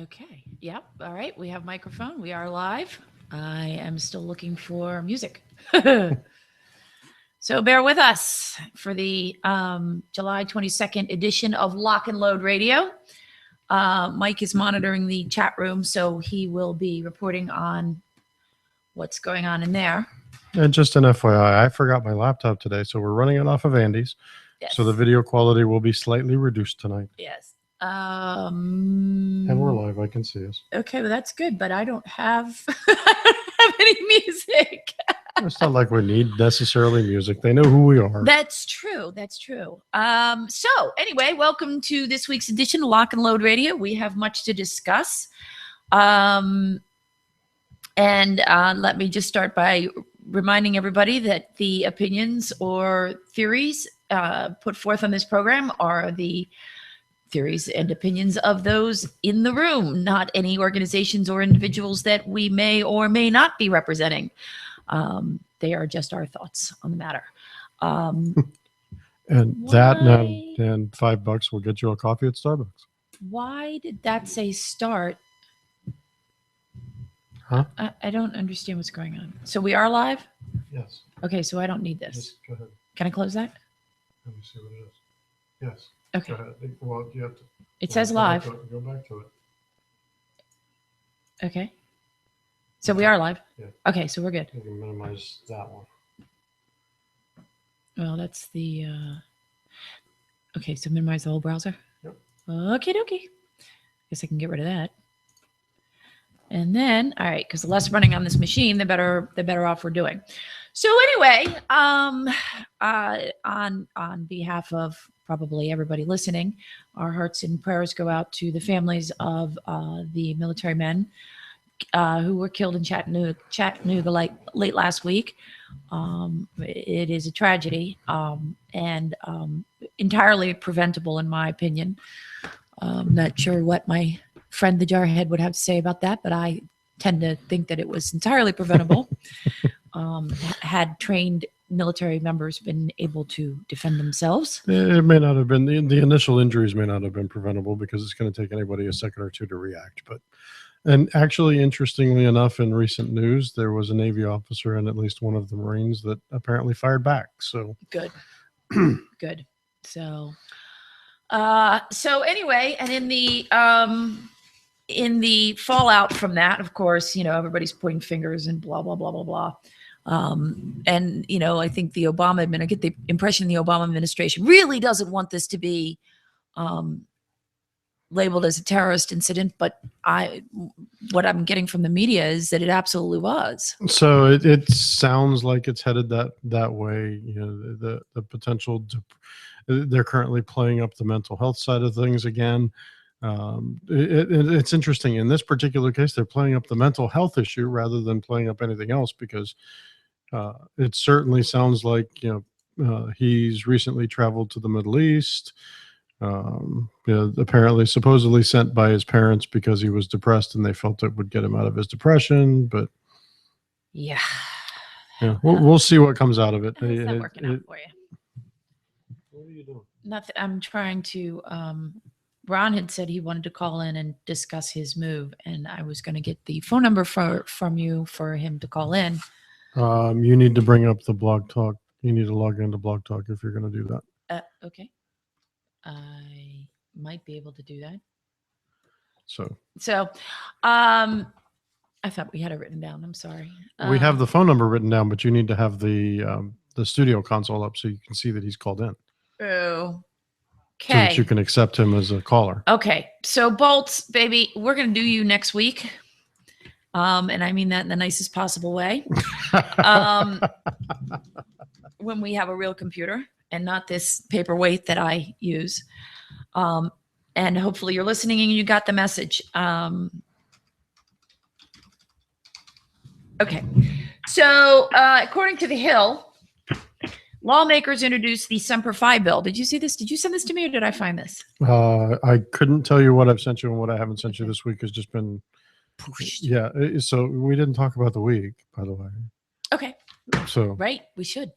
Okay. Yep. All right. We have microphone. We are live. I am still looking for music. So bear with us for the July 22nd edition of Lock and Load Radio. Mike is monitoring the chat room, so he will be reporting on what's going on in there. And just an FYI, I forgot my laptop today, so we're running it off of Andy's. Yes. So the video quality will be slightly reduced tonight. Yes. And we're live. I can see us. Okay, well, that's good, but I don't have any music. It's not like we need necessarily music. They know who we are. That's true. That's true. So anyway, welcome to this week's edition of Lock and Load Radio. We have much to discuss. And let me just start by reminding everybody that the opinions or theories put forth on this program are the theories and opinions of those in the room, not any organizations or individuals that we may or may not be representing. They are just our thoughts on the matter. And that and $5 will get you a coffee at Starbucks. Why did that say start? Huh? I don't understand what's going on. So we are live? Yes. Okay, so I don't need this. Just go ahead. Can I close that? Let me see what it is. Yes. Okay. Go ahead. Well, you have to. It says live. Go back to it. Okay. So we are live? Yeah. Okay, so we're good. You can minimize that one. Well, that's the... Okay, so minimize the whole browser? Yep. Okay, dokie. Guess I can get rid of that. And then, all right, because the less running on this machine, the better off we're doing. So anyway, on behalf of probably everybody listening, our hearts and prayers go out to the families of the military men who were killed in Chattanooga late last week. It is a tragedy and entirely preventable, in my opinion. I'm not sure what my friend the Jarhead would have to say about that, but I tend to think that it was entirely preventable. Had trained military members been able to defend themselves. It may not have been, the initial injuries may not have been preventable because it's going to take anybody a second or two to react. And actually, interestingly enough, in recent news, there was a Navy officer and at least one of the Marines that apparently fired back. So good. Good. So anyway, and in the fallout from that, of course, everybody's pointing fingers and blah, blah, blah, blah, blah. And, I think I get the impression the Obama administration really doesn't want this to be labeled as a terrorist incident, but what I'm getting from the media is that it absolutely was. So it sounds like it's headed that way. The potential they're currently playing up the mental health side of things again. It's interesting in this particular case, they're playing up the mental health issue rather than playing up anything else, because it certainly sounds like, he's recently traveled to the Middle East. Apparently supposedly sent by his parents because he was depressed and they felt it would get him out of his depression, but yeah, we'll see what comes out of it. It's not working out for you. What are you doing? Nothing. I'm trying to Ron had said he wanted to call in and discuss his move, and I was going to get the phone number from you for him to call in. You need to bring up the Blog Talk. You need to log into Blog Talk if you're going to do that. Okay. I might be able to do that. So, I thought we had it written down. I'm sorry. We have the phone number written down, but you need to have the studio console up so you can see that he's called in. Oh, okay. So that you can accept him as a caller. Okay. So Bolts, baby, we're going to do you next week. And I mean that in the nicest possible way. When we have a real computer and not this paperweight that I use. And hopefully you're listening and you got the message. Okay. So according to The Hill, lawmakers introduced the Semper Fi bill. Did you see this? Did you send this to me or did I find this? I couldn't tell you what I've sent you and what I haven't sent you this week has just been... Yeah. So we didn't talk about the week, by the way. Okay. So... Right. We should.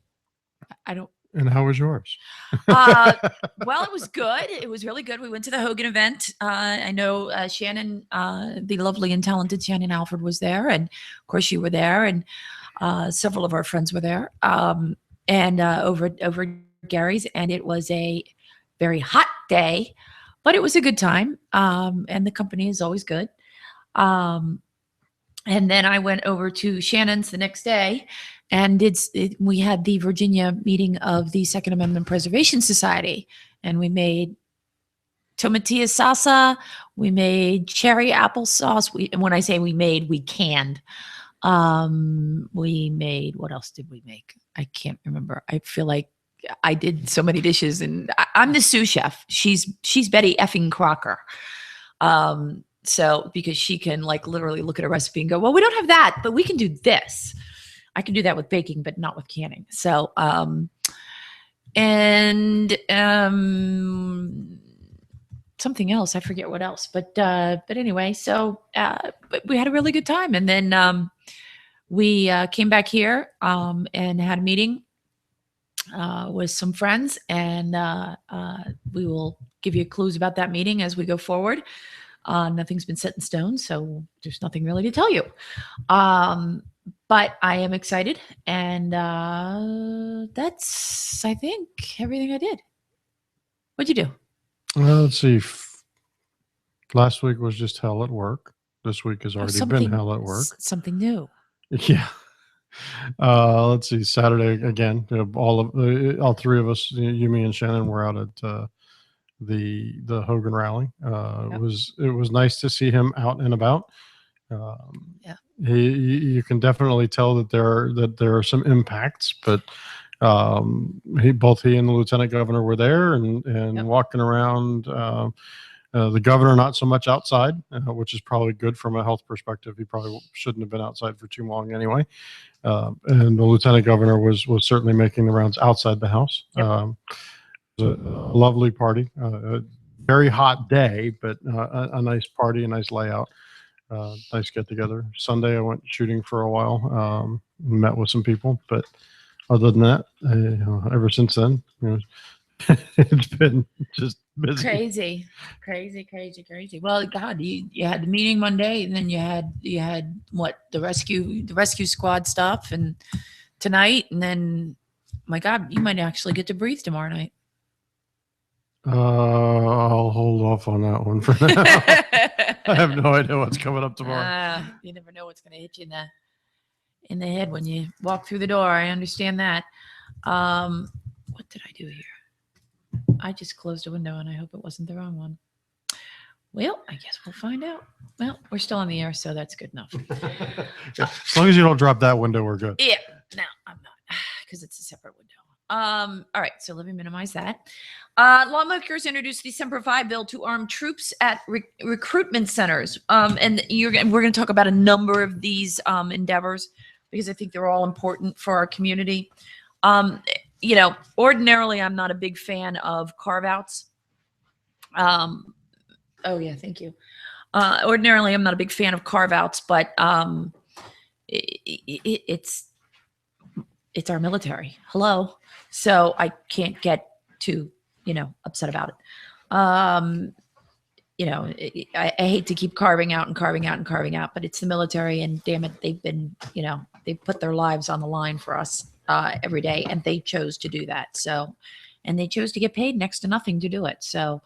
I don't... And how was yours? Well, it was good. It was really good. We went to the Hogan event. I know Shannon, the lovely and talented Shannon Alford, was there, and of course you were there, and several of our friends were there, and over Gary's, and it was a very hot day, but it was a good time, and the company is always good. Um, and then I went over to Shannon's the next day, and we had the Virginia meeting of the Second Amendment Preservation Society, and we made tomatillo salsa, we made cherry applesauce. And when I say we canned. We made, what else did we make? I can't remember. I feel like I did so many dishes, and I'm the sous chef. She's Betty effing Crocker. So because she can like literally look at a recipe and go, well, we don't have that, but we can do this. I can do that with baking, but not with canning. So, something else, I forget what else, but anyway, so, but we had a really good time. And then, we came back here, and had a meeting, with some friends, and, we will give you clues about that meeting as we go forward. Nothing's been set in stone, so there's nothing really to tell you. But I am excited, and that's, I think, everything I did. What'd you do? Well, let's see. Last week was just hell at work. This week has already been hell at work. Something new. Yeah. Let's see. Saturday again. All three of us, you, me, and Shannon, were out at the Hogan rally. Yep. It was nice to see him out and about. Yeah. You can definitely tell that there are some impacts, but both he and the lieutenant governor were there and Yep. walking around. The governor not so much outside, which is probably good from a health perspective. He probably shouldn't have been outside for too long anyway. And the lieutenant governor was certainly making the rounds outside the house. Yep. It was a lovely party. A very hot day, but a nice party, a nice layout. Nice get together. Sunday, I went shooting for a while. Met with some people, but other than that, ever since then, it's been just busy. Crazy. Well, God, you had the meeting Monday, and then you had what, the rescue squad stuff, and tonight, and then, my God, you might actually get to breathe tomorrow night. I'll hold off on that one for now. I have no idea what's coming up tomorrow. You never know what's going to hit you in the head when you walk through the door. I understand that. What did I do here? I just closed a window, and I hope it wasn't the wrong one. Well, I guess we'll find out. Well, we're still on the air, so that's good enough. As long as you don't drop that window, we're good. Yeah, no, I'm not, because it's a separate window. All right, so let me minimize that. Lawmakers introduced the Semper Fi bill to arm troops at recruitment centers. And we're going to talk about a number of these endeavors, because I think they're all important for our community. Ordinarily, I'm not a big fan of carve-outs. Oh, yeah, thank you. Ordinarily, I'm not a big fan of carve-outs, but it's our military. Hello. So I can't get too, upset about it. I hate to keep carving out, but it's the military, and damn it, they've been, they put their lives on the line for us every day, and they chose to do that. So, and they chose to get paid next to nothing to do it. So,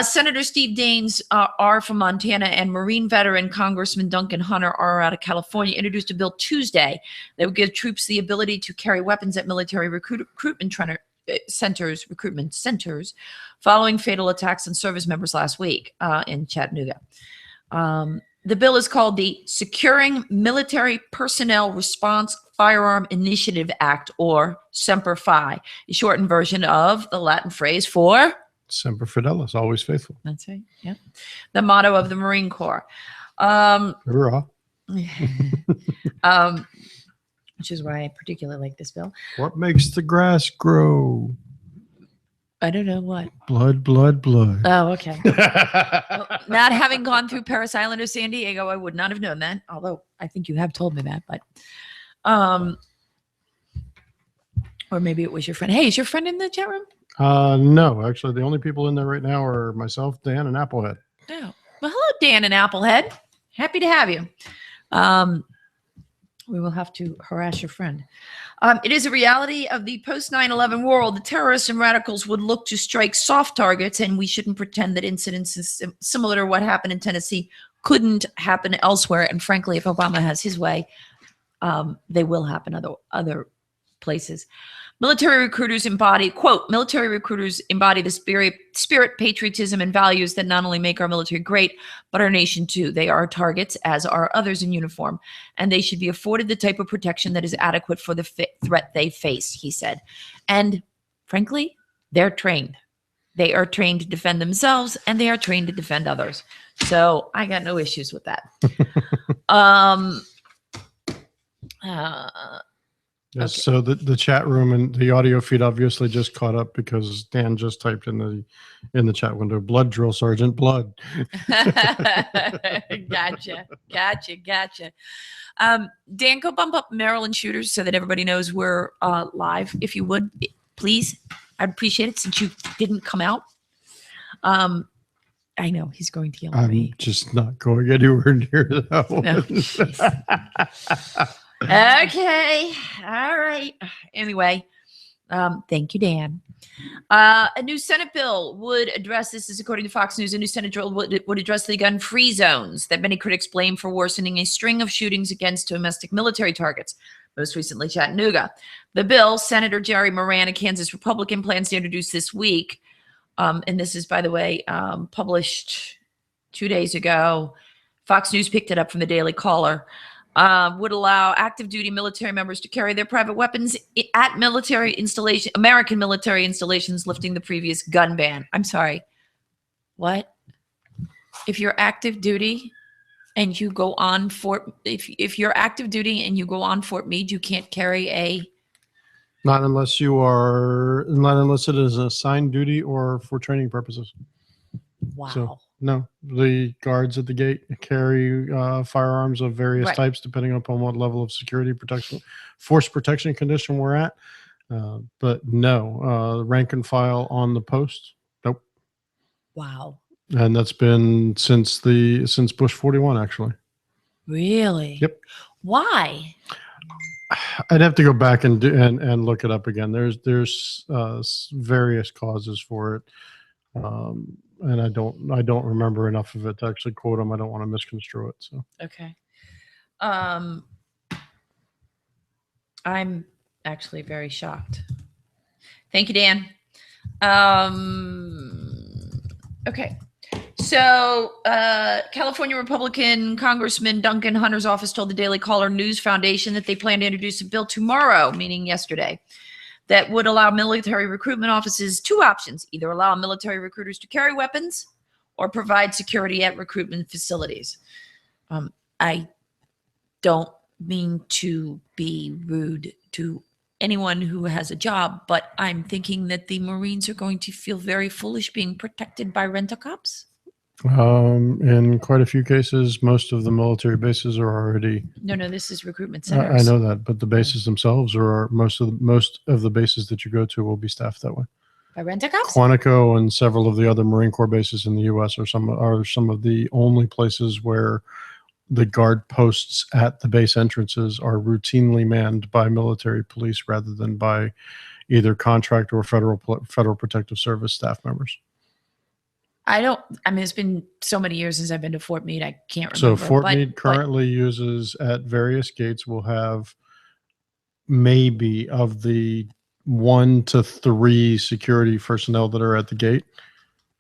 Senator Steve Daines are from Montana, and Marine veteran Congressman Duncan Hunter are out of California, introduced a bill Tuesday that would give troops the ability to carry weapons at military recruitment centers following fatal attacks on service members last week in Chattanooga. The bill is called the Securing Military Personnel Response Firearm Initiative Act, or Semper Fi, a shortened version of the Latin phrase for Semper Fidelis, always faithful. That's right. Yeah. The motto of the Marine Corps. Hurrah. Which is why I particularly like this bill. What makes the grass grow? I don't know what. Blood. Oh, okay. Well, not having gone through Parris Island or San Diego, I would not have known that. Although I think you have told me that. But, Or maybe it was your friend. Hey, is your friend in the chat room? No, actually, the only people in there right now are myself, Dan, and Applehead. Oh, well, hello, Dan and Applehead. Happy to have you. We will have to harass your friend. It is a reality of the post 9/11 world. The terrorists and radicals would look to strike soft targets, and we shouldn't pretend that incidents similar to what happened in Tennessee couldn't happen elsewhere. And frankly, if Obama has his way, they will happen other places. Military recruiters embody, quote, military recruiters embody the spirit, patriotism, and values that not only make our military great, but our nation too. They are targets, as are others in uniform, and they should be afforded the type of protection that is adequate for the threat they face, he said. And frankly, they're trained. They are trained to defend themselves, and they are trained to defend others. So I got no issues with that. Yes, okay. so the chat room and the audio feed obviously just caught up because Dan just typed in the chat window, blood drill sergeant, blood. Gotcha. Dan, go bump up Maryland shooters so that everybody knows we're live. If you would, please. I'd appreciate it since you didn't come out. I know he's going to yell at me. I'm just not going anywhere near that one. No, okay. All right. Anyway, thank you, Dan. A new Senate bill would address, this is according to Fox News, a new Senate bill would address the gun-free zones that many critics blame for worsening a string of shootings against domestic military targets, most recently Chattanooga. The bill, Senator Jerry Moran, a Kansas Republican, plans to introduce this week, and this is, by the way, published 2 days ago. Fox News picked it up from the Daily Caller. Would allow active duty military members to carry their private weapons at American military installations, lifting the previous gun ban. I'm sorry. What? If you're active duty and you go on if you're active duty and you go on Fort Meade, you can't carry a. Not unless it is assigned duty or for training purposes. Wow. So, no, the guards at the gate carry firearms of various types, depending upon what level of security protection, force protection condition we're at. But no, rank and file on the post. Nope. Wow. And that's been since Bush 41, actually. Really? Yep. Why? I'd have to go back and look it up again. There's various causes for it. And I don't remember enough of it to actually quote them. I don't want to misconstrue it. So okay. I'm actually very shocked. Thank you, Dan. Okay. So California Republican Congressman Duncan Hunter's office told the Daily Caller News Foundation that they plan to introduce a bill tomorrow, meaning yesterday, that would allow military recruitment offices two options: either allow military recruiters to carry weapons or provide security at recruitment facilities. I don't mean to be rude to anyone who has a job, but I'm thinking that the Marines are going to feel very foolish being protected by rent-a-cops. In quite a few cases, most of the military bases are already. No, this is recruitment centers. I know that, but the bases themselves are most of the bases that you go to will be staffed that way. By rent-a-cops? Quantico and several of the other Marine Corps bases in the U.S. are some of the only places where the guard posts at the base entrances are routinely manned by military police rather than by either contract or federal protective service staff members. It's been so many years since I've been to Fort Meade, I can't remember. So Fort Meade currently uses at various gates will have maybe of the 1 to 3 security personnel that are at the gate,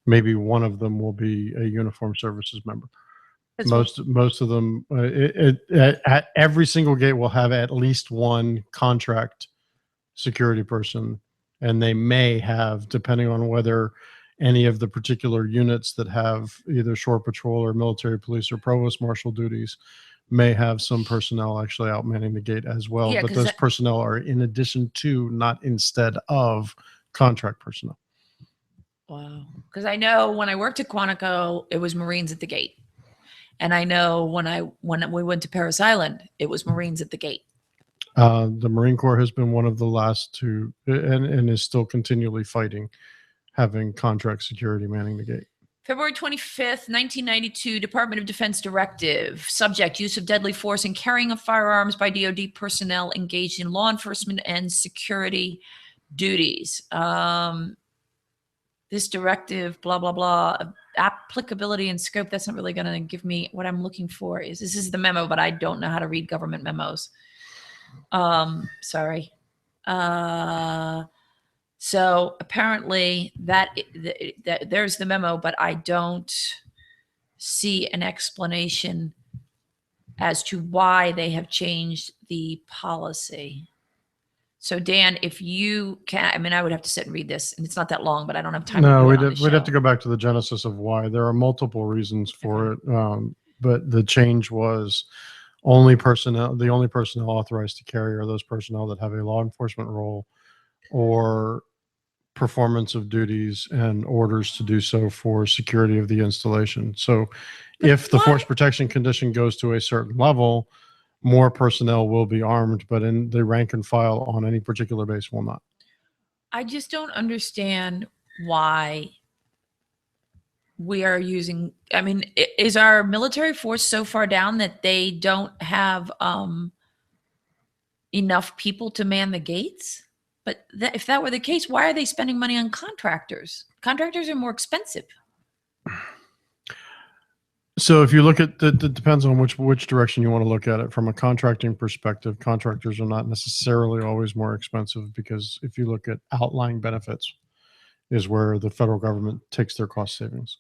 maybe one of them will be a uniformed services member. Most of them at every single gate will have at least one contract security person, and they may have, depending on whether any of the particular units that have either shore patrol or military police or provost marshal duties, may have some personnel actually out manning the gate as well. Yeah, but those personnel are in addition to, not instead of, contract personnel. Wow. Because I know when I worked at Quantico, it was Marines at the gate. And I know when we went to Parris Island, it was Marines at the gate. The Marine Corps has been one of the last to, and is still continually fighting, having contract security manning the gate. February 25th, 1992, Department of Defense Directive. Subject, use of deadly force and carrying of firearms by DoD personnel engaged in law enforcement and security duties. This directive, blah, blah, blah, applicability and scope, that's not really going to give me what I'm looking for. This is the memo, but I don't know how to read government memos. Sorry. So apparently that there's the memo, but I don't see an explanation as to why they have changed the policy. So Dan, if you can, I mean, I would have to sit and read this, and it's not that long, but I don't have time. No, we'd have to go back to the genesis of why. There are multiple reasons for it, but the change was the only personnel authorized to carry are those personnel that have a law enforcement role or performance of duties and orders to do so for security of the installation. So if the force protection condition goes to a certain level, more personnel will be armed, but in the rank and file on any particular base will not. I just don't understand why we are using, I mean, is our military force so far down that they don't have enough people to man the gates? But if that were the case, why are they spending money on contractors? Contractors are more expensive. So if you look at it depends on which direction you want to look at it. From a contracting perspective, contractors are not necessarily always more expensive, because if you look at outlying benefits is where the federal government takes their cost savings.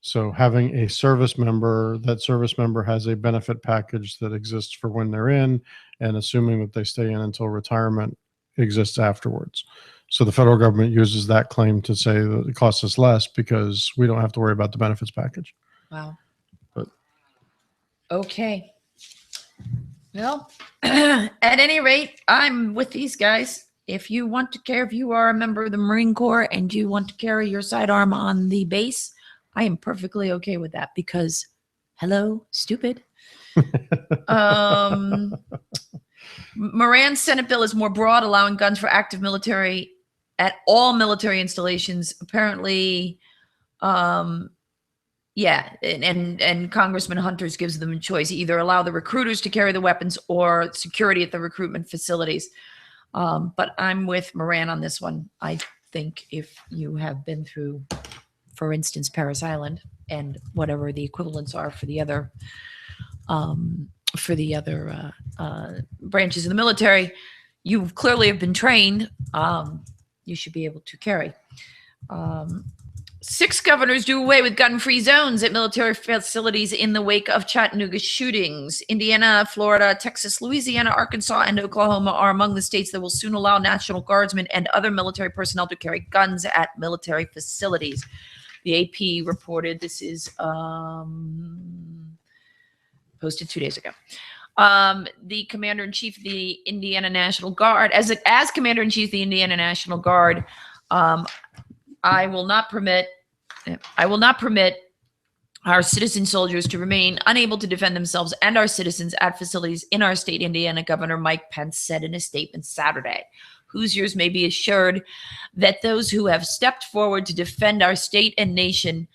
So having a service member, that service member has a benefit package that exists for when they're in, and assuming that they stay in until retirement, exists afterwards. So the federal government uses that claim to say that it costs us less because we don't have to worry about the benefits package. Wow. But okay. Well, at any rate, I'm with these guys. If you want to carry, if you are a member of the Marine Corps and you want to carry your sidearm on the base, I am perfectly okay with that, because hello, stupid. Moran's Senate bill is more broad, allowing guns for active military at all military installations. Apparently, yeah, and Congressman Hunters gives them a choice: either allow the recruiters to carry the weapons or security at the recruitment facilities. But I'm with Moran on this one. I think if you have been through, for instance, Parris Island and whatever the equivalents are for the other branches of the military, you clearly have been trained. You should be able to carry. 6 governors do away with gun-free zones at military facilities in the wake of Chattanooga shootings. Indiana, Florida, Texas, Louisiana, Arkansas, and Oklahoma are among the states that will soon allow National Guardsmen and other military personnel to carry guns at military facilities. The AP reported, this is posted 2 days ago. The Commander-in-Chief of the Indiana National Guard, as Commander-in-Chief of the Indiana National Guard, I will not permit our citizen soldiers to remain unable to defend themselves and our citizens at facilities in our state, Indiana. Governor Mike Pence said in a statement Saturday. Hoosiers may be assured that those who have stepped forward to defend our state and nation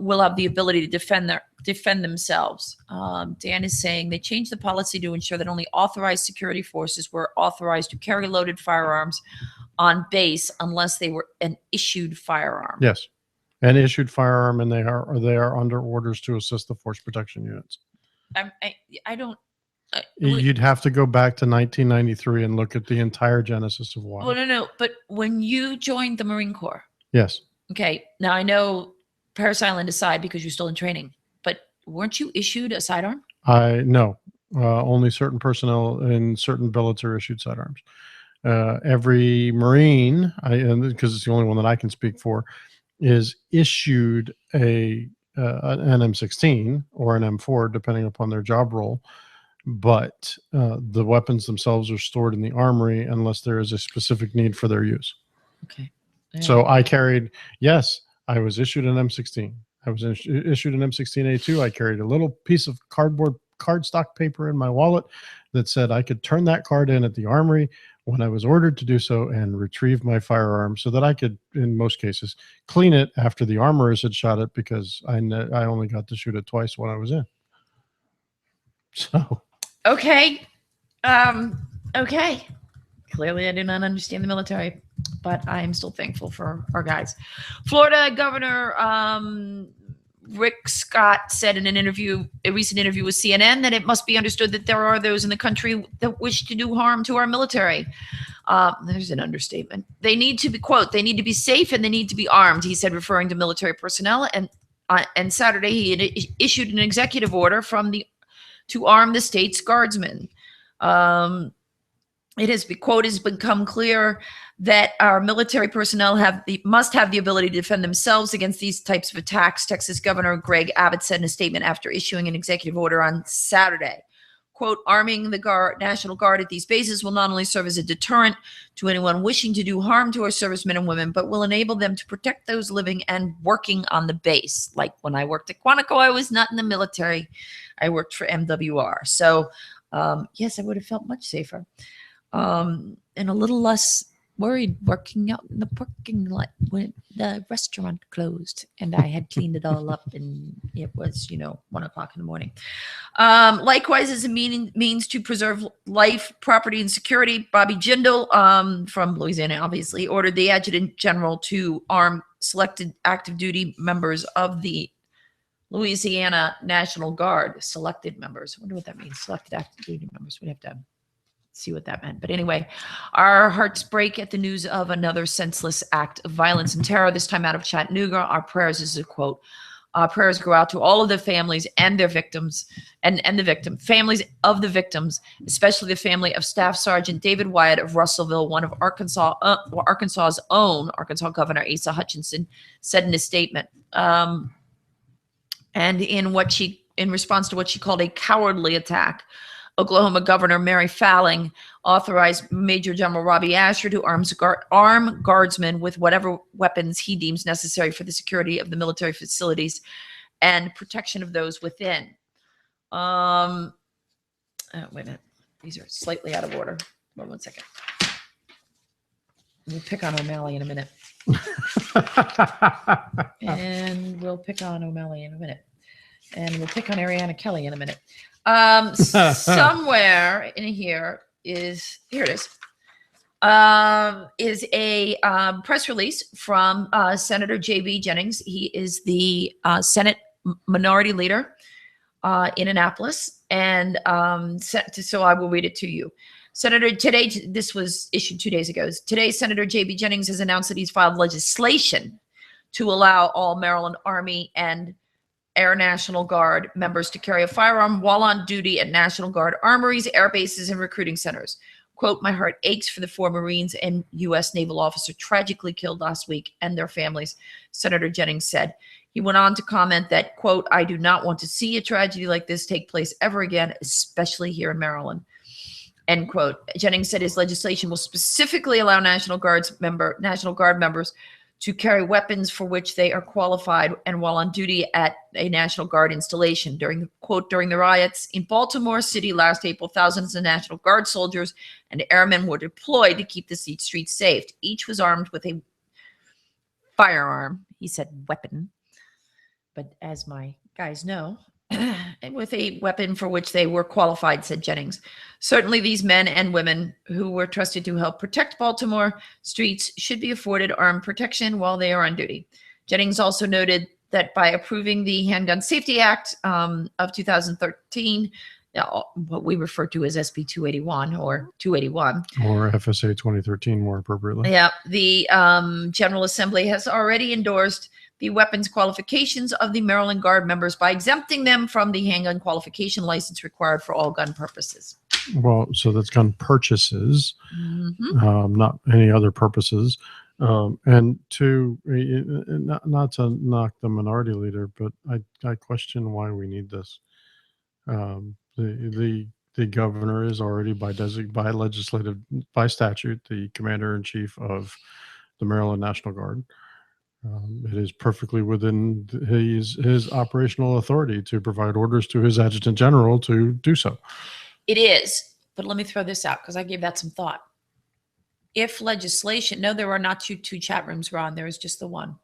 will have the ability to defend themselves. Dan is saying they changed the policy to ensure that only authorized security forces were authorized to carry loaded firearms on base unless they were an issued firearm. Yes, an issued firearm, and they are under orders to assist the force protection units. I don't. You'd have to go back to 1993 and look at the entire genesis of why. Well, no. But when you joined the Marine Corps, yes. Okay. Now I know Parris Island aside because you're still in training, but weren't you issued a sidearm? No. Only certain personnel in certain billets are issued sidearms. Every Marine, because it's the only one that I can speak for, is issued an M16 or an M4, depending upon their job role. But the weapons themselves are stored in the armory unless there is a specific need for their use. Okay. So I carried, yes, I was issued an M16. I was issued an M16A2. I carried a little piece of cardboard cardstock paper in my wallet that said I could turn that card in at the armory when I was ordered to do so and retrieve my firearm so that I could, in most cases, clean it after the armorers had shot it, because I only got to shoot it twice when I was in. So. Okay. Okay. Clearly, I do not understand the military, but I am still thankful for our guys. Florida Governor Rick Scott said in a recent interview with CNN, that it must be understood that there are those in the country that wish to do harm to our military. There's an understatement. They need to be, quote, they need to be safe and they need to be armed, he said, referring to military personnel. And Saturday, he issued an executive order to arm the state's guardsmen. It has become clear that our military personnel must have the ability to defend themselves against these types of attacks, Texas Governor Greg Abbott said in a statement after issuing an executive order on Saturday. Quote, arming the National Guard at these bases will not only serve as a deterrent to anyone wishing to do harm to our servicemen and women, but will enable them to protect those living and working on the base. Like when I worked at Quantico, I was not in the military. I worked for MWR. So, yes, I would have felt much safer. And a little less worried working out in the parking lot when the restaurant closed and I had cleaned it all up and it was, 1 o'clock in the morning. Likewise, as a means to preserve life, property, and security, Bobby Jindal, from Louisiana, obviously, ordered the Adjutant General to arm selected active duty members of the Louisiana National Guard. Selected members. I wonder what that means. Selected active duty members. We'd have to see what that meant. But anyway, our hearts break at the news of another senseless act of violence and terror, this time out of Chattanooga. Our prayers, is a quote, our prayers go out to all of the families and their victims and families of the victims, especially the family of Staff Sergeant David Wyatt of Russellville, one of Arkansas's own. Arkansas Governor Asa Hutchinson said in a statement. And in response to what she called a cowardly attack, Oklahoma Governor Mary Fowling authorized Major General Robbie Asher to arm guardsmen with whatever weapons he deems necessary for the security of the military facilities and protection of those within. Wait a minute. These are slightly out of order. One second. We'll pick on O'Malley in a minute. And we'll pick on O'Malley in a minute. And we'll pick on Ariana Kelly in a minute. Somewhere in here it is a press release from Senator J.B. Jennings. He is the Senate Minority Leader in Annapolis, and so I will read it to you. This was issued 2 days ago. Today, Senator J.B. Jennings has announced that he's filed legislation to allow all Maryland Army and Air National Guard members to carry a firearm while on duty at National Guard armories, air bases, and recruiting centers. Quote, my heart aches for the 4 Marines and U.S. naval officer tragically killed last week and their families, Senator Jennings said. He went on to comment that, quote, I do not want to see a tragedy like this take place ever again, especially here in Maryland, end quote. Jennings said his legislation will specifically allow National Guard members to carry weapons for which they are qualified and while on duty at a National Guard installation. During the riots in Baltimore City last April, thousands of National Guard soldiers and airmen were deployed to keep the streets safe. Each was armed with a firearm. He said weapon. But as my guys know, with a weapon for which they were qualified, said Jennings. Certainly these men and women who were trusted to help protect Baltimore streets should be afforded armed protection while they are on duty. Jennings also noted that by approving the Handgun Safety Act of 2013, what we refer to as SB 281 or 281. Or FSA 2013 more appropriately. Yeah, the General Assembly has already endorsed the weapons qualifications of the Maryland Guard members by exempting them from the handgun qualification license required for all gun purposes. Well, so that's gun purchases, not any other purposes. And not to knock the minority leader, but I question why we need this. The governor is already by statute the commander in chief of the Maryland National Guard. It is perfectly within his operational authority to provide orders to his adjutant general to do so. It is, but let me throw this out because I gave that some thought. If legislation, no, there are not two chat rooms, Ron. There is just the one.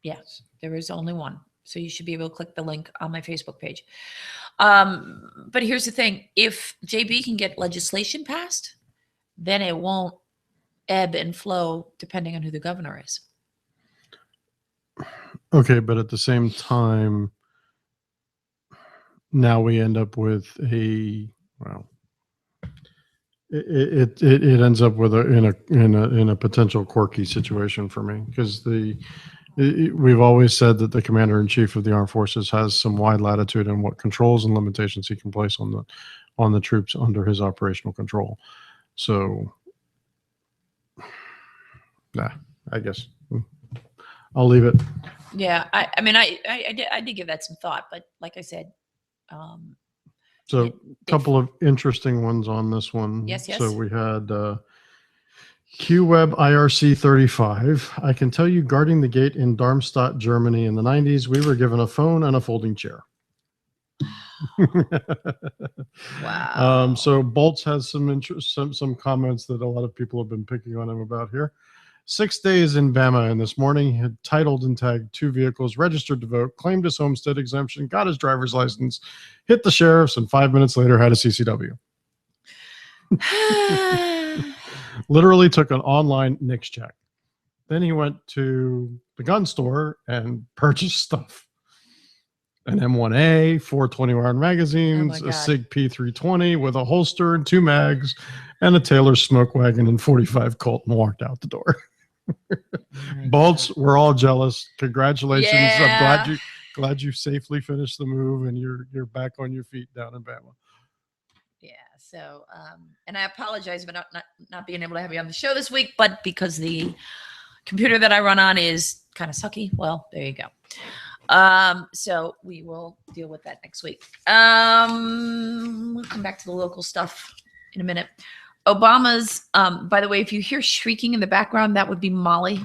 Yes, there is only one. So you should be able to click the link on my Facebook page. But here's the thing: if JB can get legislation passed, then it won't ebb and flow depending on who the governor is. Okay, but at the same time, now we end up with it ends up with in a potential quirky situation for me, because we've always said that the commander in chief of the armed forces has some wide latitude in what controls and limitations he can place on the troops under his operational control. So, I guess I'll leave it. Yeah, I mean, I did give that some thought, but like I said, so a couple of interesting ones on this one. Yes. So we had QWeb IRC 35. I can tell you, guarding the gate in Darmstadt, Germany in the 90s, we were given a phone and a folding chair. Wow. So Bolts has some comments that a lot of people have been picking on him about here. 6 days in Bama, and this morning he had titled and tagged 2 vehicles, registered to vote, claimed his homestead exemption, got his driver's license, hit the sheriff's, and 5 minutes later had a CCW. Literally took an online NICS check. Then he went to the gun store and purchased stuff. An M1A, 420 round magazines, a SIG P320 with a holster and 2 mags, and a Taylor smoke wagon and 45 Colt, and walked out the door. Bolts, we're all jealous. Congratulations! Yeah. I'm glad you safely finished the move and you're back on your feet down in Bama. Yeah. So, and I apologize for not being able to have you on the show this week, but because the computer that I run on is kind of sucky. Well, there you go. So we will deal with that next week. We'll come back to the local stuff in a minute. Obama's, by the way, if you hear shrieking in the background, that would be Molly.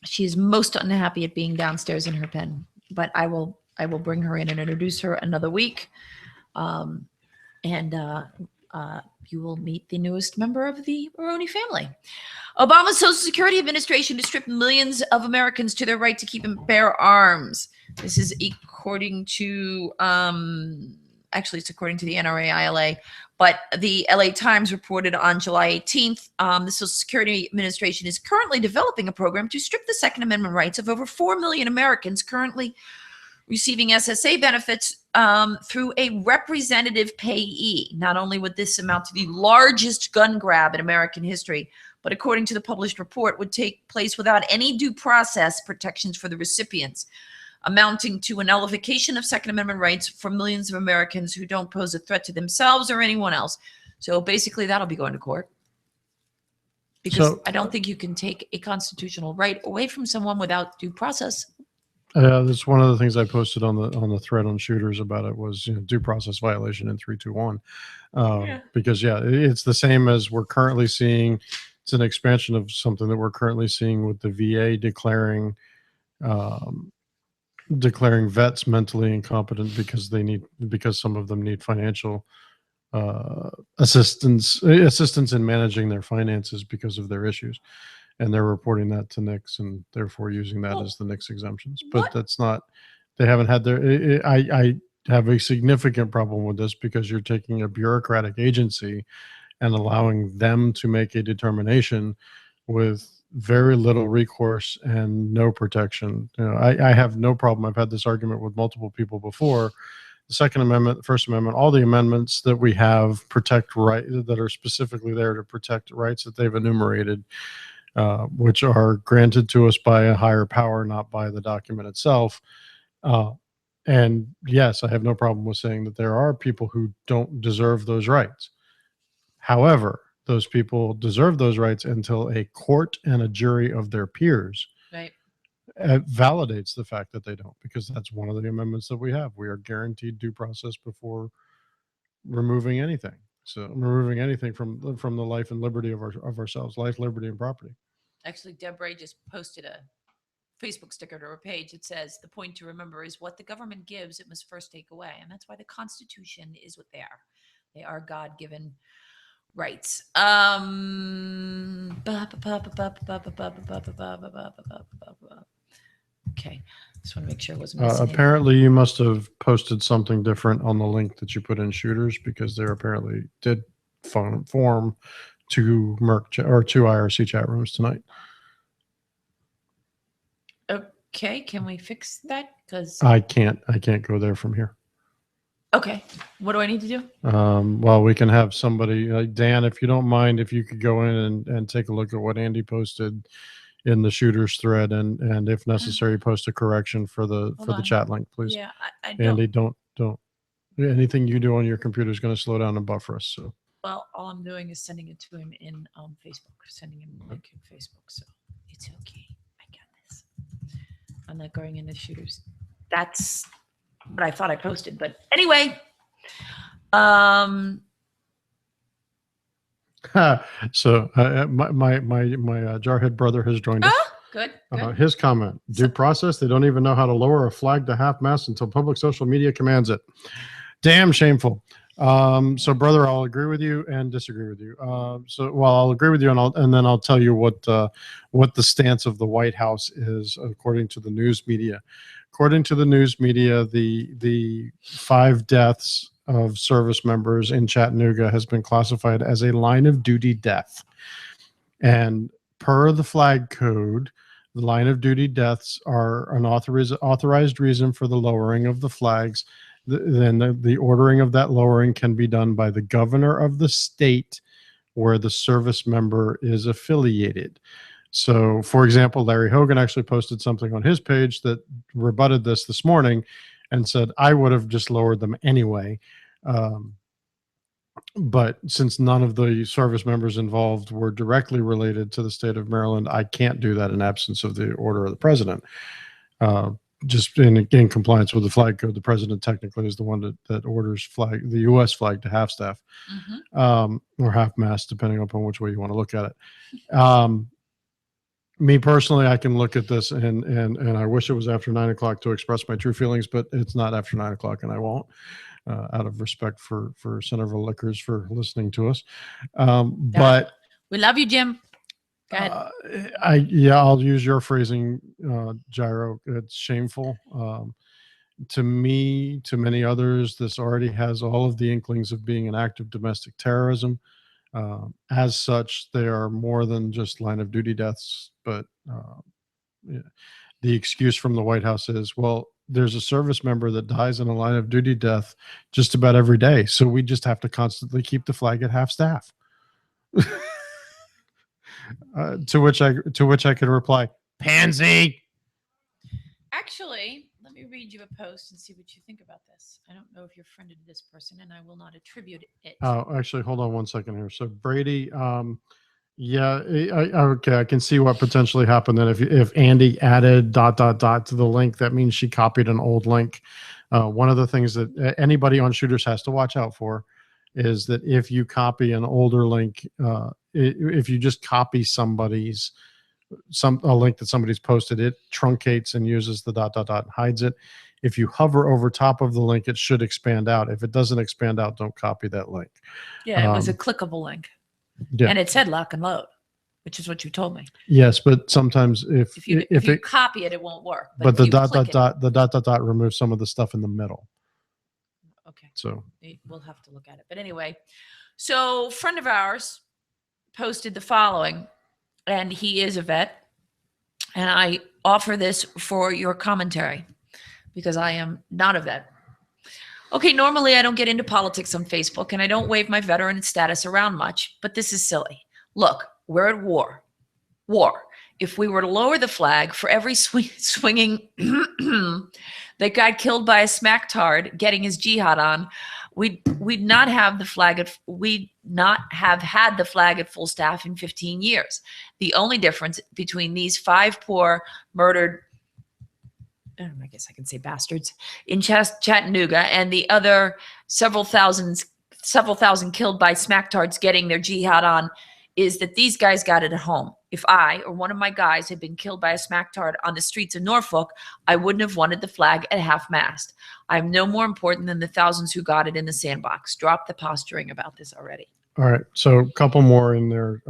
She's most unhappy at being downstairs in her pen, but I will bring her in and introduce her another week. And you will meet the newest member of the Maroney family. Obama's Social Security Administration to strip millions of Americans to their right to keep and bear arms. This is according to, actually, it's according to the NRA-ILA, but the LA Times reported on July 18th, the Social Security Administration is currently developing a program to strip the Second Amendment rights of over 4 million Americans currently receiving SSA benefits through a representative payee. Not only would this amount to the largest gun grab in American history, but according to the published report, would take place without any due process protections for the recipients, amounting to a nullification of Second Amendment rights for millions of Americans who don't pose a threat to themselves or anyone else. So basically, that'll be going to court. Because I don't think you can take a constitutional right away from someone without due process. That's one of the things I posted on the thread on Shooters about it was due process violation in 321. Because it's the same as we're currently seeing. It's an expansion of something that we're currently seeing with the VA declaring vets mentally incompetent because some of them need financial assistance in managing their finances because of their issues. And they're reporting that to NICS and therefore using that as the NICS exemptions. But that's not, they haven't had their, I have a significant problem with this because you're taking a bureaucratic agency and allowing them to make a determination with very little recourse and no protection. I have no problem. I've had this argument with multiple people before. The Second Amendment, the First Amendment, all the amendments that we have protect right that are specifically there to protect rights that they've enumerated. Which are granted to us by a higher power, not by the document itself. And yes, I have no problem with saying that there are people who don't deserve those rights. However, those people deserve those rights until a court and a jury of their peers validates the fact that they don't, because that's one of the amendments that we have. We are guaranteed due process before removing anything. So removing anything from the life and liberty of ourselves, life, liberty, and property. Actually, Deborah just posted a Facebook sticker to her page. It says, the point to remember is what the government gives, it must first take away. And that's why the Constitution is what they are. They are God given rights. Okay. Just want to make sure I wasn't missing apparently, you must have posted something different on the link that you put in Shooters, because there apparently did form two two IRC chat rooms tonight. Okay, can we fix that? Because I can't go there from here. Okay, what do I need to do? Well, we can have somebody, Dan, if you don't mind, if you could go in and take a look at what Andy posted in the Shooters thread, and if necessary, post a correction for the chat link, please. Yeah, I Andy, don't anything you do on your computer is going to slow down and buffer us. So. Well, all I'm doing is sending it to him in Facebook, sending him a link in Facebook, so it's okay. I got this. I'm not going into Shooters. That's what I thought I posted, but anyway. So my jarhead brother has joined us. Good. His comment: due process. They don't even know how to lower a flag to half-mast until public social media commands it. Damn shameful. So, brother, I'll agree with you and disagree with you. I'll agree with you, and then I'll tell you what the stance of the White House is according to the news media. According to the news media, the 5 deaths of service members in Chattanooga has been classified as a line of duty death, and per the flag code, the line of duty deaths are an authorized reason for the lowering of the flags. Then the ordering of that lowering can be done by the governor of the state where the service member is affiliated. So, for example, Larry Hogan actually posted something on his page that rebutted this morning and said, I would have just lowered them anyway. But since none of the service members involved were directly related to the state of Maryland, I can't do that in absence of the order of the president. Just in compliance with the flag code, the president technically is the one that orders the U.S. flag to half staff, or half mast, depending upon which way you want to look at it. Me personally, I can look at this and I wish it was after 9 o'clock to express my true feelings, but it's not after 9 o'clock, and I won't, out of respect for Senator Lickers for listening to us. But we love you, Jim. Go ahead. I'll use your phrasing, Gyro. It's shameful. To me, to many others, this already has all of the inklings of being an act of domestic terrorism. As such, they are more than just line of duty deaths, but the excuse from the White House is, well, there's a service member that dies in a line of duty death just about every day, so we just have to constantly keep the flag at half staff. To which I can reply, pansy. Actually, let me read you a post and see what you think about this. I don't know if you're friended to this person, and I will not attribute it. Oh, actually, hold on one second here. So Brady, okay, I can see what potentially happened then. If Andy added ... to the link, that means she copied an old link. One of the things that anybody on Shooters has to watch out for is that if you copy an older link, if you just copy a link that somebody's posted, it truncates and uses the ... and hides it. If you hover over top of the link, it should expand out. If it doesn't expand out, don't copy that link. Yeah, it was a clickable link. Yeah. And it said lock and load, which is what you told me. Yes, but sometimes if you copy it, it won't work. But the ... the ... removes some of the stuff in the middle. Okay. So we'll have to look at it. But anyway, so a friend of ours posted the following, and he is a vet, and I offer this for your commentary because I am not a vet. Okay, normally I don't get into politics on Facebook, and I don't wave my veteran status around much, but this is silly. Look, we're at war. War. If we were to lower the flag for every swinging that got killed by a smacktard getting his jihad on, we'd not have had the flag at full staff in 15 years. The only difference between these 5 poor murdered, I guess I can say bastards, in Chattanooga and the other several thousand several thousand killed by smacktards getting their jihad on is that these guys got it at home. If I or one of my guys had been killed by a smacktard on the streets of Norfolk, I wouldn't have wanted the flag at half-mast. I'm no more important than the thousands who got it in the sandbox. Drop the posturing about this already. All right. So a couple more in there.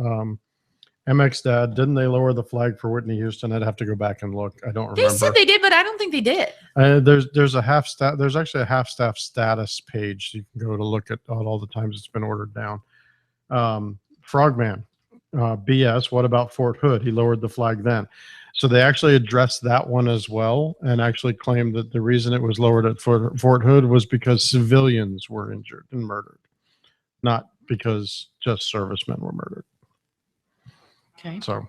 MX Dad, didn't they lower the flag for Whitney Houston? I'd have to go back and look. I don't remember. They said they did, but I don't think they did. There's a half staff. There's actually a half staff status page. So you can go to look at all the times it's been ordered down. Frogman, BS. What about Fort Hood? He lowered the flag then. So they actually addressed that one as well, and actually claimed that the reason it was lowered at Fort Hood was because civilians were injured and murdered, not because just servicemen were murdered. Okay. So, all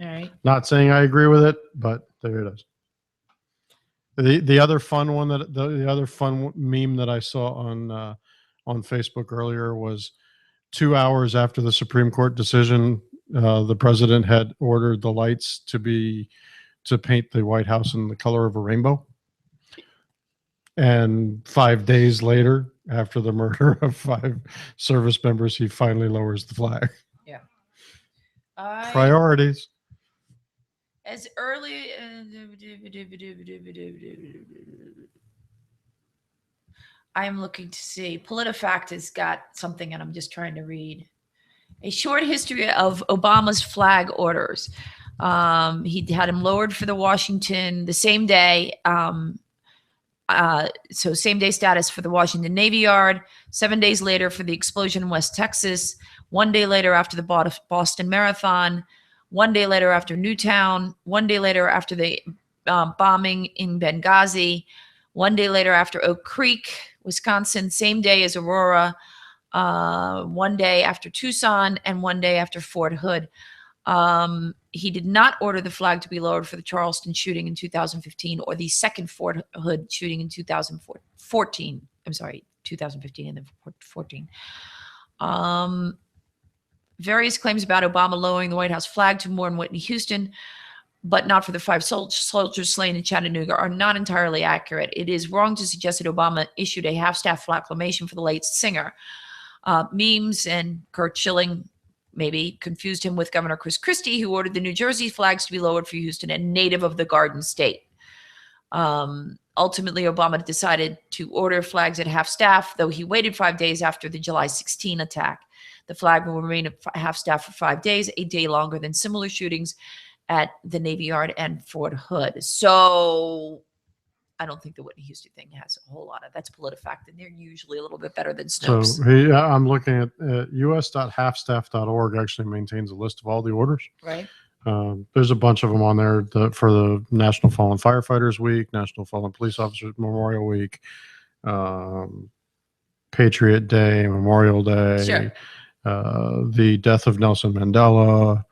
right. Not saying I agree with it, but there it is. The other fun one the other fun meme that I saw on Facebook earlier was 2 hours after the Supreme Court decision, the president had ordered the lights to paint the White House in the color of a rainbow. And 5 days later, after the murder of 5 service members, he finally lowers the flag. Yeah. Priorities. As early I am looking to see. PolitiFact has got something, and I'm just trying to read. A short history of Obama's flag orders. He had him lowered for the Washington the same day. So same day status for the Washington Navy Yard, 7 days later for the explosion in West Texas, 1 day later after the Boston Marathon, 1 day later after Newtown, 1 day later after the bombing in Benghazi, 1 day later after Oak Creek, Wisconsin, same day as Aurora, 1 day after Tucson, and 1 day after Fort Hood. He did not order the flag to be lowered for the Charleston shooting in 2015 or the second Fort Hood shooting in 2014. I'm sorry, 2015 and then 14. Various claims about Obama lowering the White House flag to mourn Whitney Houston, but not for the 5 soldiers slain in Chattanooga, are not entirely accurate. It is wrong to suggest that Obama issued a half-staff proclamation for the late singer. Memes and Kurt Schilling maybe confused him with Governor Chris Christie, who ordered the New Jersey flags to be lowered for Houston, a native of the Garden State. Ultimately, Obama decided to order flags at half-staff, though he waited 5 days after the July 16 attack. The flag will remain at half-staff for 5 days, a day longer than similar shootings at the Navy Yard and Fort Hood. So I don't think the Whitney Houston thing has a whole lot of, that's PolitiFact, and they're usually a little bit better than Snopes. So I'm looking at us.halfstaff.org actually maintains a list of all the orders. Right. There's a bunch of them on there for the National Fallen Firefighters Week, National Fallen Police Officers Memorial Week, Patriot Day, Memorial Day, Sure. The death of Nelson Mandela,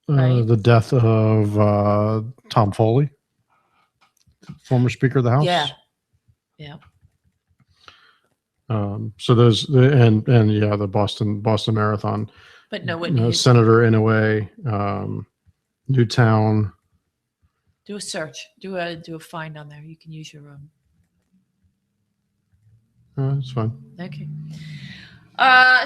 Right. the death of Tom Foley, former Speaker of the House. Yeah. Yeah. So those and yeah, the Boston Marathon. But no Whitney. Senator Inouye, Newtown. Do a search. Do a find on there. You can use your own. That's fine. Okay.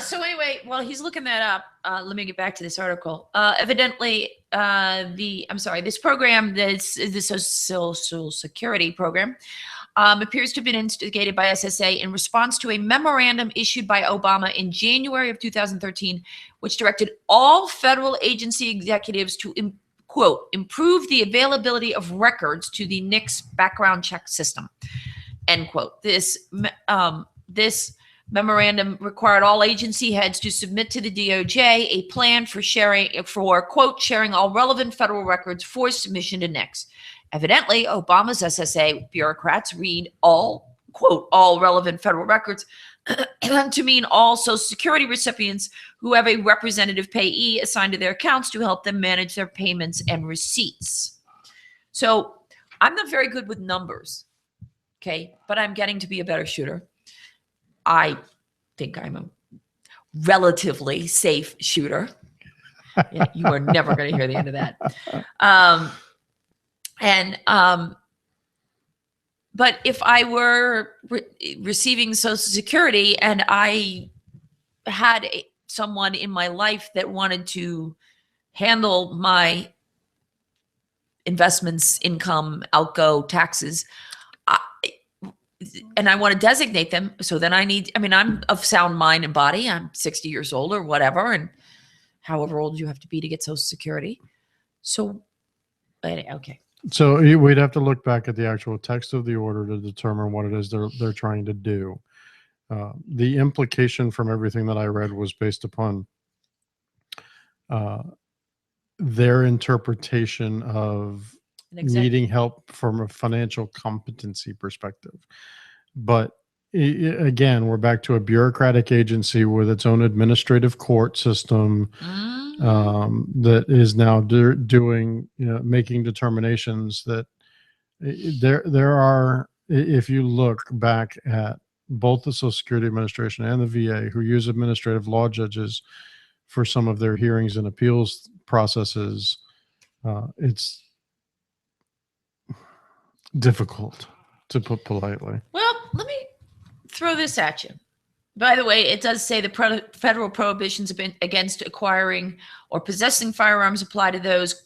So anyway, while he's looking that up, let me get back to this article. Evidently, this program, the Social Security program, appears to have been instigated by SSA in response to a memorandum issued by Obama in January of 2013, which directed all federal agency executives to, quote, improve the availability of records to the NICS background check system, end quote. This memorandum required all agency heads to submit to the DOJ a plan for quote, sharing all relevant federal records for submission to NICS. Evidently, Obama's SSA bureaucrats read all, quote, all relevant federal records to mean all Social Security recipients who have a representative payee assigned to their accounts to help them manage their payments and receipts. So I'm not very good with numbers, okay, but I'm getting to be a better shooter. I think I'm a relatively safe shooter. Yeah, you are never going to hear the end of that. But if I were receiving Social Security and I had someone in my life that wanted to handle my investments, income, outgo, taxes, I, and I want to designate them, so then I'm of sound mind and body. I'm 60 years old or whatever, and however old you have to be to get Social Security. So, okay. So we'd have to look back at the actual text of the order to determine what it is they're trying to do. The implication from everything that I read was based upon their interpretation of needing help from a financial competency perspective. But again, we're back to a bureaucratic agency with its own administrative court system that is now doing, making determinations that there are, if you look back at both the Social Security Administration and the VA, who use administrative law judges for some of their hearings and appeals processes, it's difficult, to put politely. Well, let me throw this at you. By the way, it does say the federal prohibitions against acquiring or possessing firearms apply to those,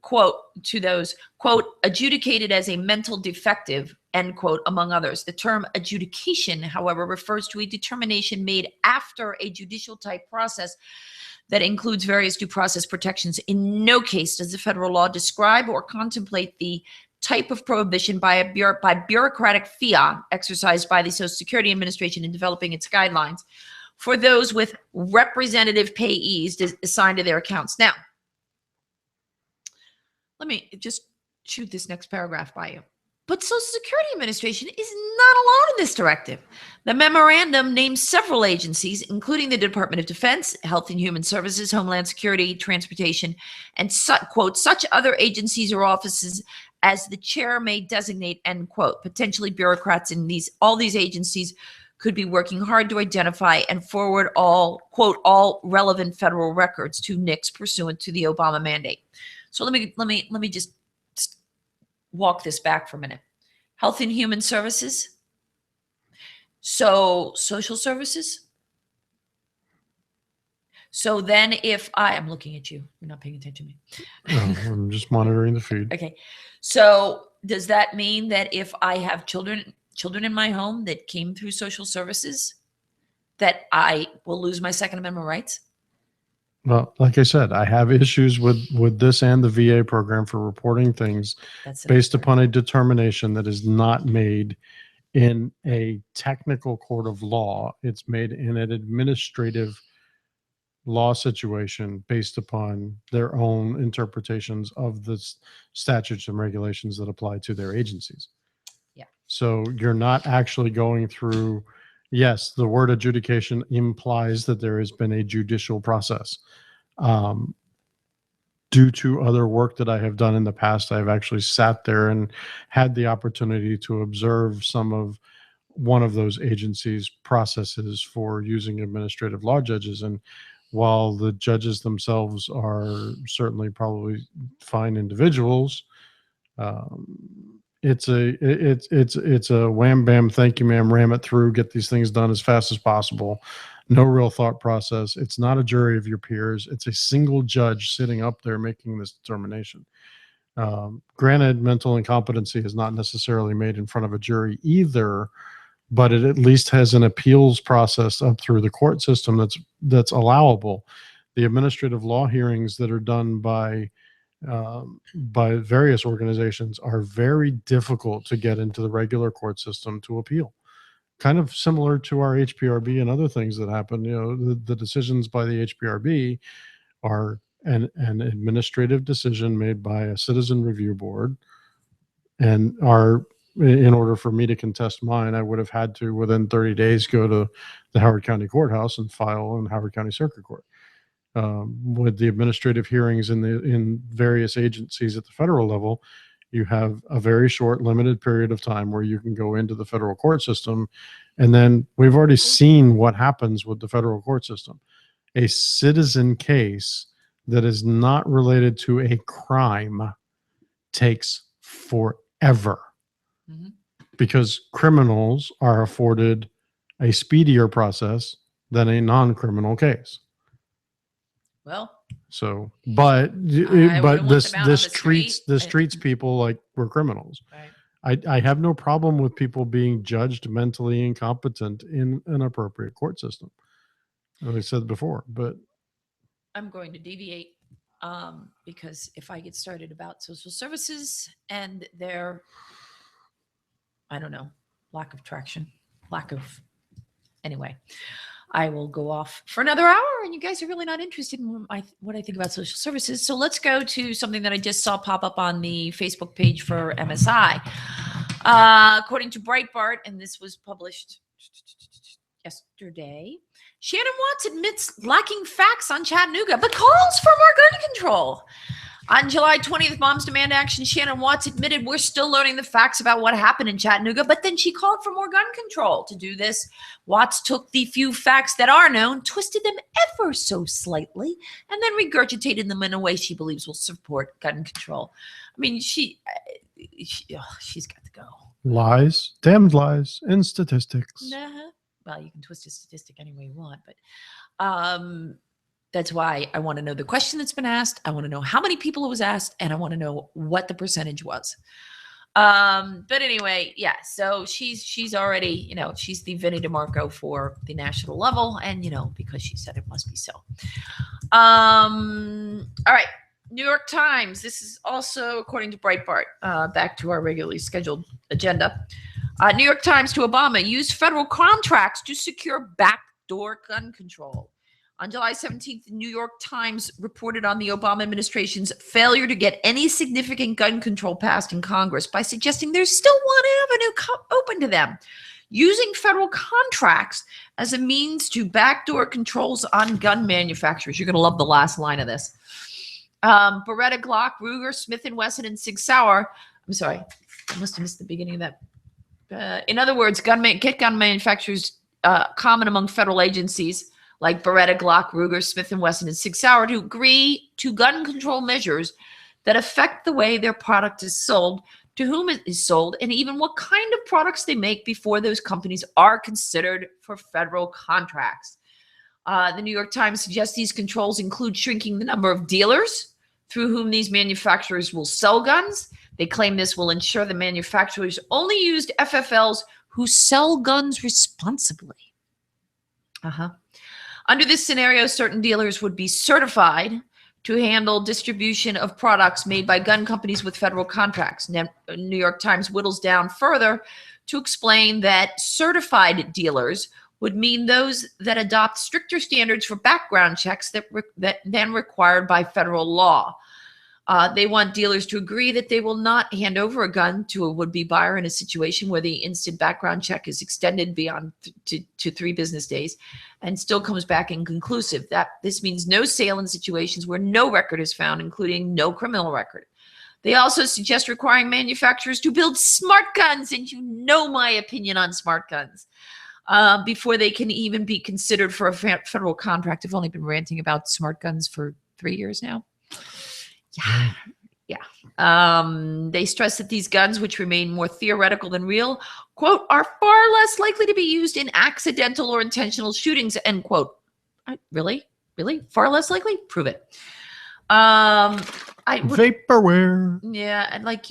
quote, adjudicated as a mental defective, end quote, among others. The term adjudication, however, refers to a determination made after a judicial type process that includes various due process protections. In no case does the federal law describe or contemplate the type of prohibition by bureaucratic fiat exercised by the Social Security Administration in developing its guidelines for those with representative payees assigned to their accounts. Now, let me just shoot this next paragraph by you. But Social Security Administration is not alone in this directive. The memorandum names several agencies, including the Department of Defense, Health and Human Services, Homeland Security, Transportation, and quote, such other agencies or offices as the chair may designate, end quote. Potentially bureaucrats in all these agencies could be working hard to identify and forward all, quote, all relevant federal records to NICS pursuant to the Obama mandate. So let me just walk this back for a minute. Health and Human Services. So social services. So then if I'm looking at you, you're not paying attention to me. No, I'm just monitoring the feed. Okay. So does that mean that if I have children in my home that came through social services, that I will lose my Second Amendment rights? Well, like I said, I have issues with this and the VA program for reporting things based upon a determination that is not made in a technical court of law. It's made in an administrative law situation based upon their own interpretations of the statutes and regulations that apply to their agencies. Yeah. So you're not actually going through, yes, the word adjudication implies that there has been a judicial process. Due to other work that I have done in the past, I've actually sat there and had the opportunity to observe one of those agencies' processes for using administrative law judges. And while the judges themselves are certainly probably fine individuals, it's a wham bam, thank you ma'am, ram it through, get these things done as fast as possible. No real thought process. It's not a jury of your peers. It's a single judge sitting up there making this determination. Granted, mental incompetency is not necessarily made in front of a jury either, but it at least has an appeals process up through the court system that's allowable. The administrative law hearings that are done by various organizations are very difficult to get into the regular court system to appeal. Kind of similar to our HPRB and other things that happen. The decisions by the HPRB are an administrative decision made by a citizen review board, and in order for me to contest mine, I would have had to, within 30 days, go to the Howard County Courthouse and file in Howard County Circuit Court. With the administrative hearings in various agencies at the federal level, you have a very short, limited period of time where you can go into the federal court system. And then we've already seen what happens with the federal court system. A citizen case that is not related to a crime takes forever. because criminals are afforded a speedier process than a non-criminal case. Well, So, but wouldn't want them out on the street. this treats people like we're criminals. Right. I have no problem with people being judged mentally incompetent in an appropriate court system, as I said before. But I'm going to deviate because if I get started about social services and their, I don't know, lack of traction, anyway, I will go off for another hour, and you guys are really not interested in what I think about social services. So let's go to something that I just saw pop up on the Facebook page for MSI. According to Breitbart, and this was published yesterday, Shannon Watts admits lacking facts on Chattanooga, but calls for more gun control. On July 20th, Moms Demand Action, Shannon Watts admitted we're still learning the facts about what happened in Chattanooga, but then she called for more gun control. To do this, Watts took the few facts that are known, twisted them ever so slightly, and then regurgitated them in a way she believes will support gun control. I mean, she's got to go. Lies, damned lies, and statistics. Well, you can twist a statistic any way you want, but that's why I want to know the question that's been asked. I want to know how many people it was asked, and I want to know what the percentage was. But anyway, yeah. So she's already, she's the Vinnie DeMarco for the national level, and because she said it must be so. All right. New York Times. This is also according to Breitbart. Back to our regularly scheduled agenda. New York Times to Obama used federal contracts to secure backdoor gun control. On July 17th, the New York Times reported on the Obama administration's failure to get any significant gun control passed in Congress by suggesting there's still one avenue open to them, using federal contracts as a means to backdoor controls on gun manufacturers. You're going to love the last line of this. Beretta, Glock, Ruger, Smith & Wesson, and Sig Sauer. I'm sorry, I must have missed the beginning of that. In other words, gun manufacturers common among federal agencies like Beretta, Glock, Ruger, Smith & Wesson, and Sig Sauer to agree to gun control measures that affect the way their product is sold, to whom it is sold, and even what kind of products they make before those companies are considered for federal contracts. The New York Times suggests these controls include shrinking the number of dealers through whom these manufacturers will sell guns. They claim this will ensure the manufacturers only used FFLs who sell guns responsibly. Under this scenario, certain dealers would be certified to handle distribution of products made by gun companies with federal contracts. New York Times whittles down further to explain that certified dealers would mean those that adopt stricter standards for background checks than required by federal law. They want dealers to agree that they will not hand over a gun to a would-be buyer in a situation where the instant background check is extended beyond to 3 business days and still comes back inconclusive. This means no sale in situations where no record is found, including no criminal record. They also suggest requiring manufacturers to build smart guns, and you know my opinion on smart guns, before they can even be considered for a federal contract. I've only been ranting about smart guns for 3 years now. Yeah. They stress that these guns, which remain more theoretical than real, quote, are far less likely to be used in accidental or intentional shootings, end quote. Really? Far less likely? Prove it. Vaporware. Yeah, I'd like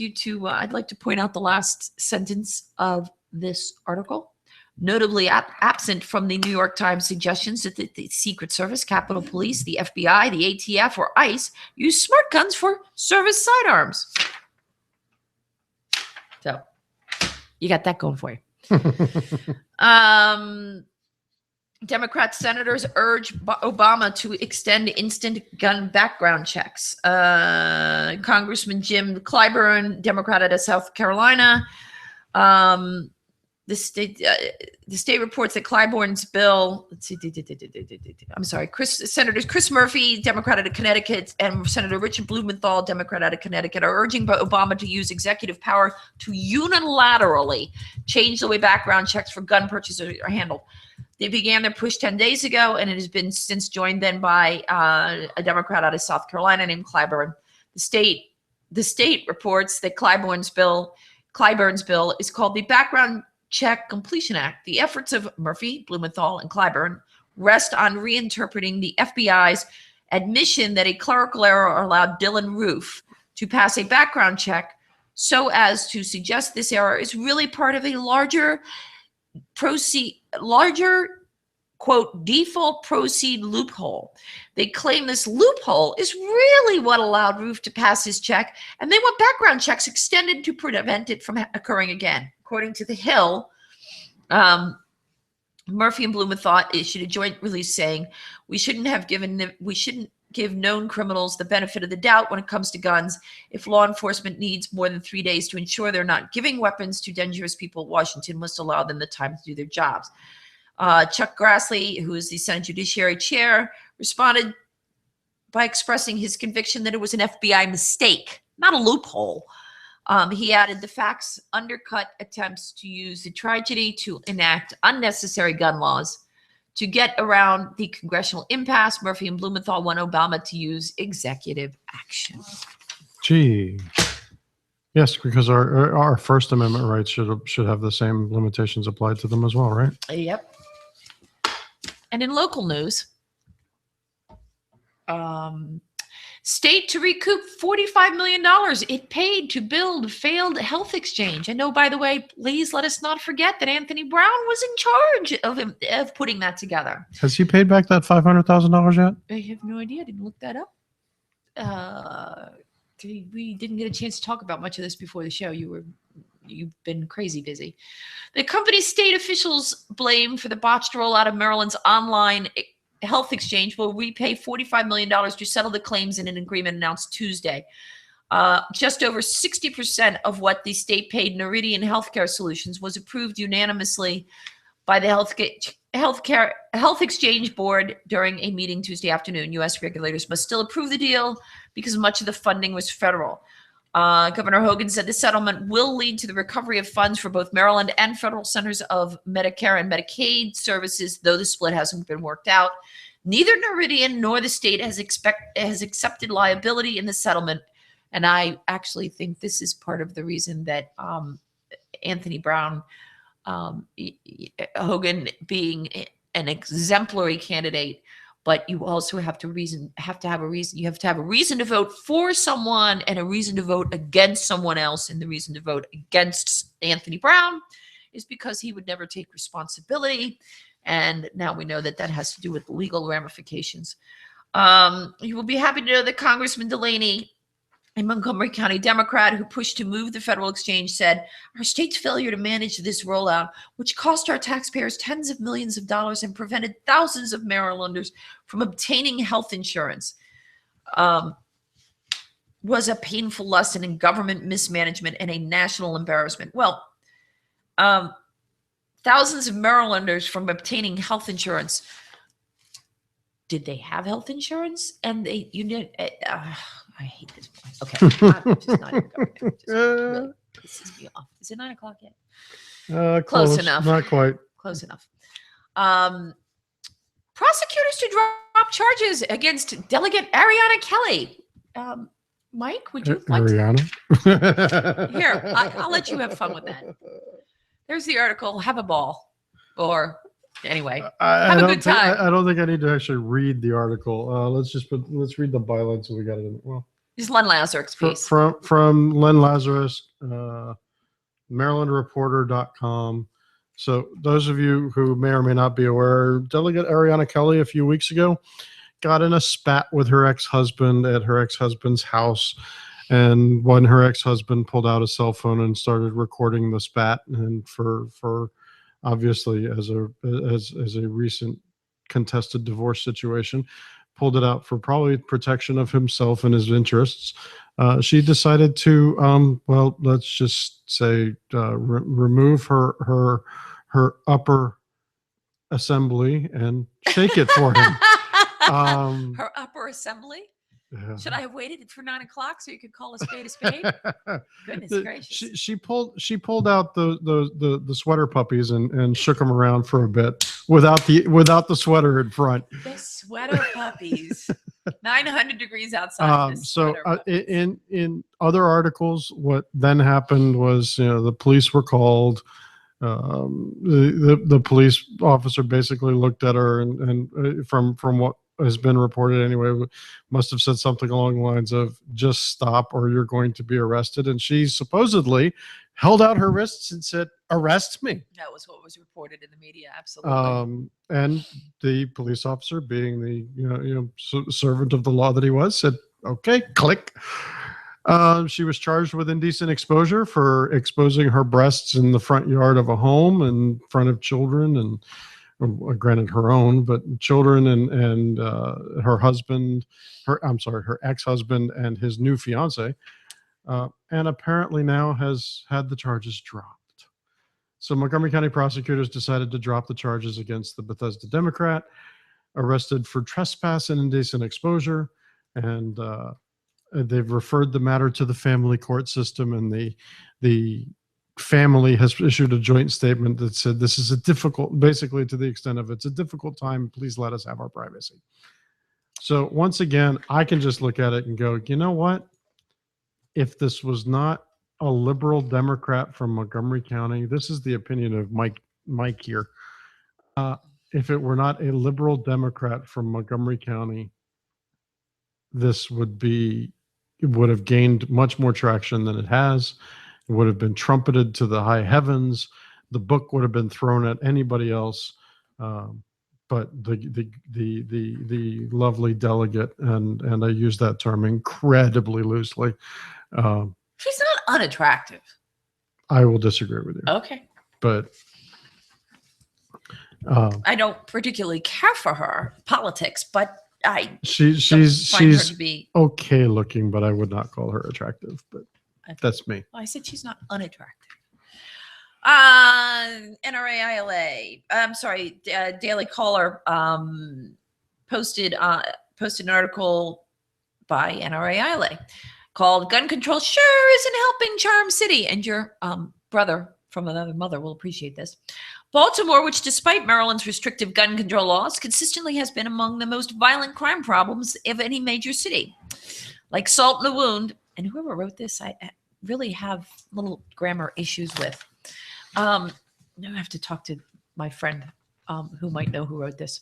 to point out the last sentence of this article. Notably absent from the New York Times suggestions that the Secret Service, Capitol Police, the FBI, the ATF, or ICE use smart guns for service sidearms. So you got that going for you. Democrat senators urge Obama to extend instant gun background checks. Congressman Jim Clyburn, Democrat out of South Carolina, the state reports that Clyburn's bill, Senators Chris Murphy, Democrat out of Connecticut, and Senator Richard Blumenthal, Democrat out of Connecticut, are urging Obama to use executive power to unilaterally change the way background checks for gun purchases are handled. They began their push 10 days ago, and it has been since joined then by a Democrat out of South Carolina named Clyburn. The state reports that Clyburn's bill Clyburn's bill is called the Background Check Completion Act. The efforts of Murphy, Blumenthal, and Clyburn rest on reinterpreting the FBI's admission that a clerical error allowed Dylan Roof to pass a background check so as to suggest this error is really part of a larger quote, default proceed loophole. They claim this loophole is really what allowed Roof to pass his check, and they want background checks extended to prevent it from occurring again. According to The Hill, Murphy and Blumenthal issued a joint release saying we shouldn't give known criminals the benefit of the doubt when it comes to guns. If law enforcement needs more than 3 days to ensure they're not giving weapons to dangerous people, Washington must allow them the time to do their jobs. Chuck Grassley, who is the Senate Judiciary Chair, responded by expressing his conviction that it was an FBI mistake, not a loophole. He added the facts undercut attempts to use the tragedy to enact unnecessary gun laws. To get around the congressional impasse, Murphy and Blumenthal want Obama to use executive action. Gee. Yes, because our First Amendment rights should have the same limitations applied to them as well, right? Yep. And in local news, state to recoup $45 million it paid to build failed health exchange. And oh, by the way, please let us not forget that Anthony Brown was in charge of putting that together. Has he paid back that $500,000 yet? I have no idea. I didn't look that up. We didn't get a chance to talk about much of this before the show. You've been crazy busy. The company's state officials blame for the botched rollout of Maryland's online health exchange will repay $45 million to settle the claims in an agreement announced Tuesday. Just over 60% of what the state paid Noridian Healthcare Solutions was approved unanimously by the Health Exchange Board during a meeting Tuesday afternoon. U.S. regulators must still approve the deal because much of the funding was federal. Governor Hogan said the settlement will lead to the recovery of funds for both Maryland and federal centers of Medicare and Medicaid services, though the split hasn't been worked out. Neither Noridian nor the state has accepted liability in the settlement. And I actually think this is part of the reason that Anthony Brown, Hogan being an exemplary candidate, but you also have to have a reason. You have to have a reason to vote for someone and a reason to vote against someone else. And the reason to vote against Anthony Brown is because he would never take responsibility. And now we know that that has to do with legal ramifications. You will be happy to know that Congressman Delaney, a Montgomery County Democrat who pushed to move the federal exchange, said, our state's failure to manage this rollout, which cost our taxpayers tens of millions of dollars and prevented thousands of Marylanders from obtaining health insurance, was a painful lesson in government mismanagement and a national embarrassment. Well, thousands of Marylanders from obtaining health insurance. Did they have health insurance? And I hate this point. Okay, I'm just not even going there. Really pisses me off. Is it 9 o'clock yet? Close enough. Not quite. Close enough. Prosecutors to drop charges against Delegate Ariana Kelly. Mike, would you like Ariana? Here, I'll let you have fun with that. There's the article. Have a ball. Or anyway, have a good time. I don't think I need to actually read the article. Let's read the byline so we got it in. Well, this is Len Lazarus piece. From Len Lazarus, MarylandReporter.com. So those of you who may or may not be aware, Delegate Ariana Kelly a few weeks ago got in a spat with her ex-husband at her ex-husband's house. And when her ex-husband pulled out a cell phone and started recording the spat, and for obviously as a recent contested divorce situation, pulled it out for probably protection of himself and his interests, she decided to, well, let's just say, remove her upper assembly and shake it for him. Her upper assembly? Yeah. Should I have waited for 9 o'clock so you could call a spade a spade? Goodness gracious. She pulled out the sweater puppies and shook them around for a bit without the sweater in front. The sweater puppies. 900 degrees outside. So in other articles, what then happened was, the police were called. The police officer basically looked at her and from what has been reported anyway, must have said something along the lines of, just stop or you're going to be arrested. And she supposedly held out her wrists and said, arrest me. That was what was reported in the media. Absolutely. And the police officer, being the servant of the law that he was, said, okay, click. She was charged with indecent exposure for exposing her breasts in the front yard of a home in front of children and, granted, her own, but children and her husband, her ex-husband and his new fiance, and apparently now has had the charges dropped. So Montgomery County prosecutors decided to drop the charges against the Bethesda Democrat, arrested for trespass and indecent exposure, and they've referred the matter to the family court system, and the family has issued a joint statement that said this is a difficult, basically to the extent of it's a difficult time, please let us have our privacy. So once again, I can just look at it and go, you know what? If this was not a liberal Democrat from Montgomery County, this is the opinion of Mike here. If it were not a liberal Democrat from Montgomery County, this would have gained much more traction than it has. It would have been trumpeted to the high heavens. The book would have been thrown at anybody else. But the lovely delegate, and I use that term incredibly loosely. She's not unattractive. I will disagree with you. Okay. But I don't particularly care for her politics, but she's her to be okay looking, but I would not call her attractive. But that's me. Well, I said she's not unattractive. NRAILA. I'm sorry. Daily Caller posted an article by NRAILA called "Gun Control Sure Isn't Helping Charm City," and your brother from another mother will appreciate this. Baltimore, which despite Maryland's restrictive gun control laws, consistently has been among the most violent crime problems of any major city. Like salt in the wound, and whoever wrote this, I really have little grammar issues with. Now I have to talk to my friend who might know who wrote this.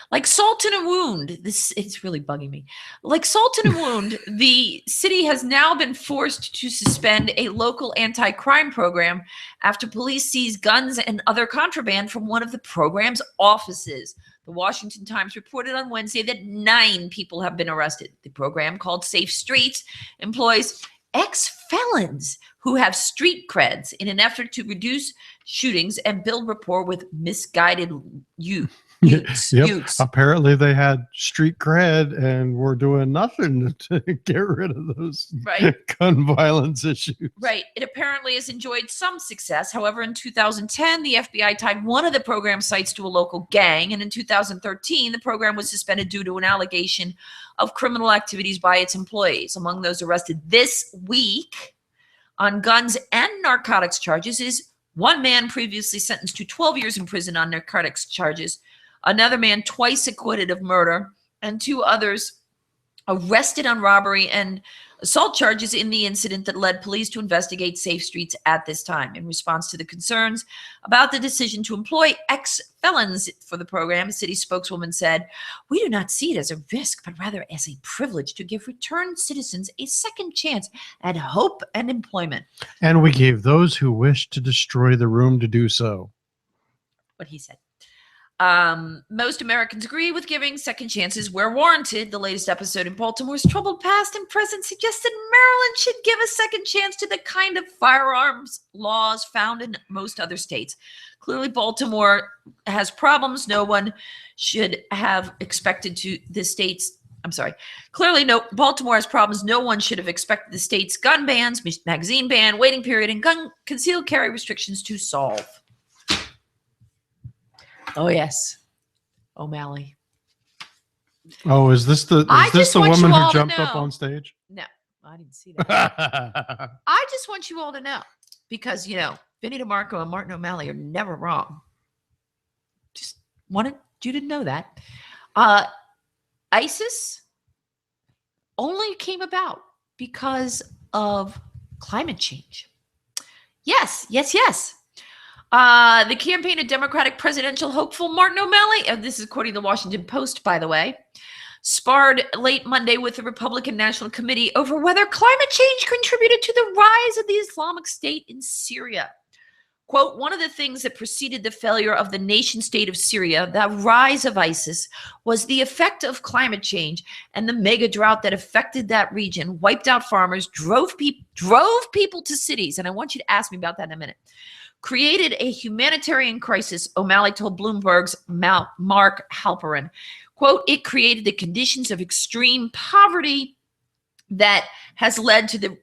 Like salt in a wound, it's really bugging me. Like salt in a wound, the city has now been forced to suspend a local anti-crime program after police seized guns and other contraband from one of the program's offices. The Washington Times reported on Wednesday that 9 people have been arrested. The program, called Safe Streets, employs ex-felons who have street creds in an effort to reduce shootings and build rapport with misguided youths. Apparently they had street cred and were doing nothing to get rid of those gun violence issues. Right. It apparently has enjoyed some success. However, in 2010, the FBI tied one of the program sites to a local gang. And in 2013, the program was suspended due to an allegation of criminal activities by its employees. Among those arrested this week on guns and narcotics charges is one man previously sentenced to 12 years in prison on narcotics charges, another man twice acquitted of murder, and 2 others arrested on robbery and assault charges in the incident that led police to investigate Safe Streets at this time. In response to the concerns about the decision to employ ex-felons for the program, a city spokeswoman said, "We do not see it as a risk, but rather as a privilege to give returned citizens a second chance at hope and employment." And we gave those who wished to destroy the room to do so. What he said. Most Americans agree with giving second chances where warranted. The latest episode in Baltimore's troubled past and present suggested Maryland should give a second chance to the kind of firearms laws found in most other states. Clearly, Baltimore has problems no one should have expected to the state's. Clearly, Baltimore has problems no one should have expected the state's gun bans, magazine ban, waiting period, and gun concealed carry restrictions to solve. Oh, yes. O'Malley. Oh, is this the woman who jumped up on stage? No, I didn't see that. I just want you all to know, because, Vinnie DeMarco and Martin O'Malley are never wrong. Just wanted you to know that. ISIS only came about because of climate change. Yes, yes, yes. The campaign of Democratic presidential hopeful Martin O'Malley, and this is quoting the Washington Post, by the way, sparred late Monday with the Republican National Committee over whether climate change contributed to the rise of the Islamic State in Syria. Quote, one of the things that preceded the failure of the nation state of Syria, the rise of ISIS, was the effect of climate change and the mega drought that affected that region, wiped out farmers, drove people to cities. And I want you to ask me about that in a minute. Created a humanitarian crisis, O'Malley told Bloomberg's Mark Halperin. Quote, it created the conditions of extreme poverty that has led to the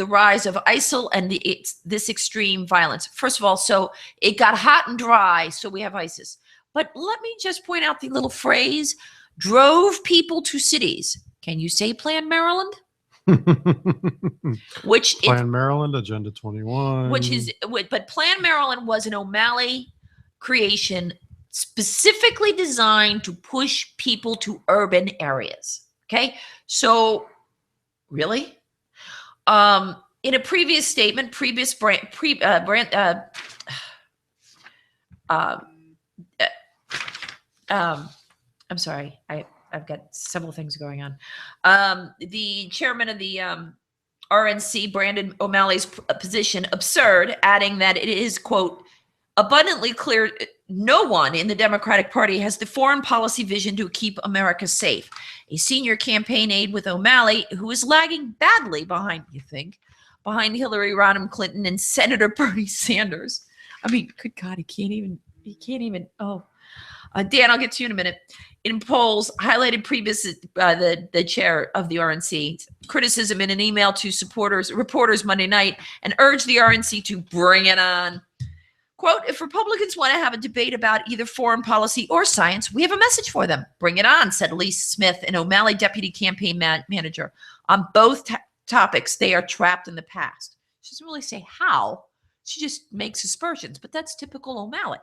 rise of ISIL and this extreme violence. First of all, so it got hot and dry, so we have ISIS. But let me just point out the little phrase, drove people to cities. Can you say Plan Maryland? Plan Maryland, Agenda 21. But Plan Maryland was an O'Malley creation specifically designed to push people to urban areas. Okay, so really? In a previous statement, I'm sorry, I've got several things going on. The chairman of the RNC branded O'Malley's position absurd, adding that it is, quote, abundantly clear no one in the Democratic Party has the foreign policy vision to keep America safe. A senior campaign aide with O'Malley, who is lagging badly behind Hillary Rodham Clinton and Senator Bernie Sanders. I mean, good God, he can't even, Dan, I'll get to you in a minute. In polls, highlighted the chair of the RNC criticism in an email to reporters Monday night and urged the RNC to bring it on. Quote, if Republicans want to have a debate about either foreign policy or science, we have a message for them. Bring it on, said Elise Smith, an O'Malley deputy campaign manager. On both topics, they are trapped in the past. She doesn't really say how. She just makes aspersions, but that's typical O'Malley.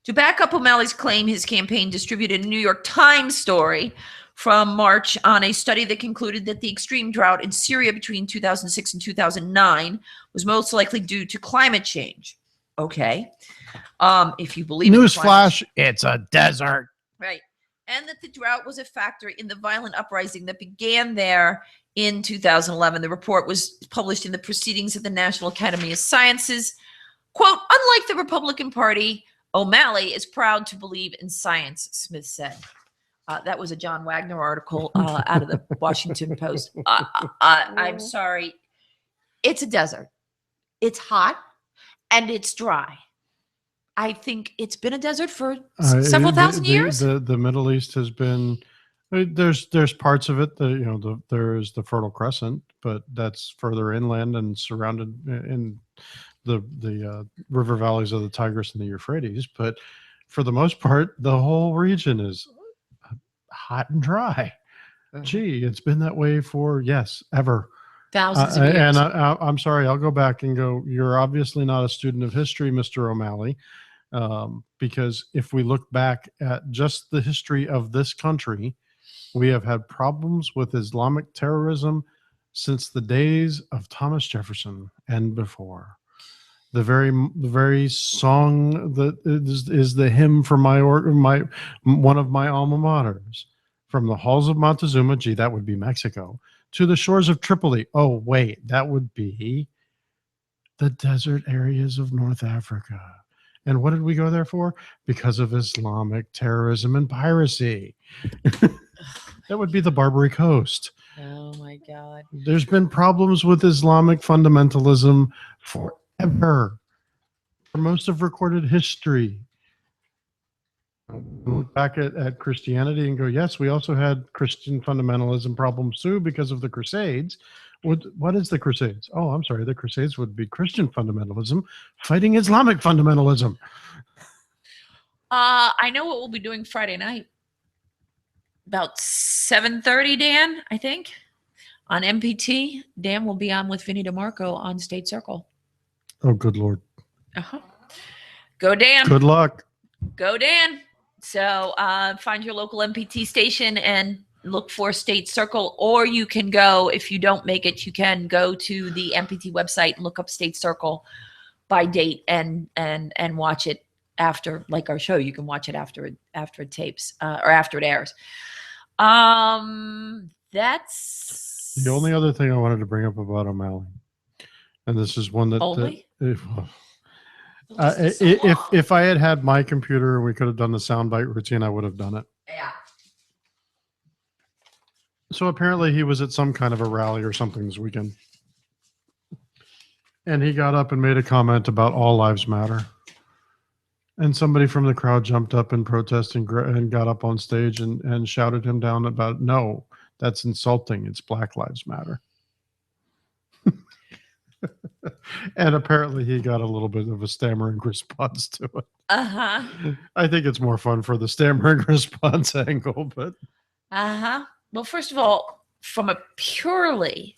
To back up O'Malley's claim, his campaign distributed a New York Times story from March on a study that concluded that the extreme drought in Syria between 2006 and 2009 was most likely due to climate change. Okay. If you believe newsflash, it's a desert. Right. And that the drought was a factor in the violent uprising that began there in 2011. The report was published in the Proceedings of the National Academy of Sciences. Quote, unlike the Republican Party, O'Malley is proud to believe in science, Smith said. That was a John Wagner article out of the Washington Post. I'm sorry. It's a desert. It's hot. And it's dry. I think it's been a desert for several thousand years. The Middle East has been. There's parts of it. There's the Fertile Crescent, but that's further inland and surrounded in the river valleys of the Tigris and the Euphrates. But for the most part, the whole region is hot and dry. Gee, it's been that way for ever. Thousands of years. And I'm sorry, I'll go back and go, you're obviously not a student of history, Mr. O'Malley, because if we look back at just the history of this country, we have had problems with Islamic terrorism since the days of Thomas Jefferson and before. The very song that is the hymn for one of my alma maters, from the halls of Montezuma, gee, that would be Mexico, to the shores of Tripoli. Oh, wait, that would be the desert areas of North Africa. And what did we go there for? Because of Islamic terrorism and piracy. That would be the Barbary Coast. Oh, my God. There's been problems with Islamic fundamentalism forever, for most of recorded history. Look back at Christianity and go, yes, we also had Christian fundamentalism problems too because of the Crusades. What is the Crusades? Oh, I'm sorry. The Crusades would be Christian fundamentalism fighting Islamic fundamentalism. I know what we'll be doing Friday night. About 7:30, Dan, I think, on MPT. Dan will be on with Vinny DeMarco on State Circle. Oh, good Lord. Go, Dan. Good luck. Go, Dan. So find your local MPT station and look for State Circle, or you can go, if you don't make it, you can go to the MPT website and look up State Circle by date and watch it after, like our show. You can watch it after it tapes or after it airs. That's The only other thing I wanted to bring up about O'Malley, and this is one that only. If I had had my computer and we could have done the soundbite routine, I would have done it. Yeah. So apparently he was at some kind of a rally or something this weekend. And he got up and made a comment about all lives matter. And somebody from the crowd jumped up in protest and got up on stage and shouted him down about, no, that's insulting. It's Black Lives Matter. And apparently he got a little bit of a stammering response to it. I think it's more fun for the stammering response angle, but. Well, first of all, from a purely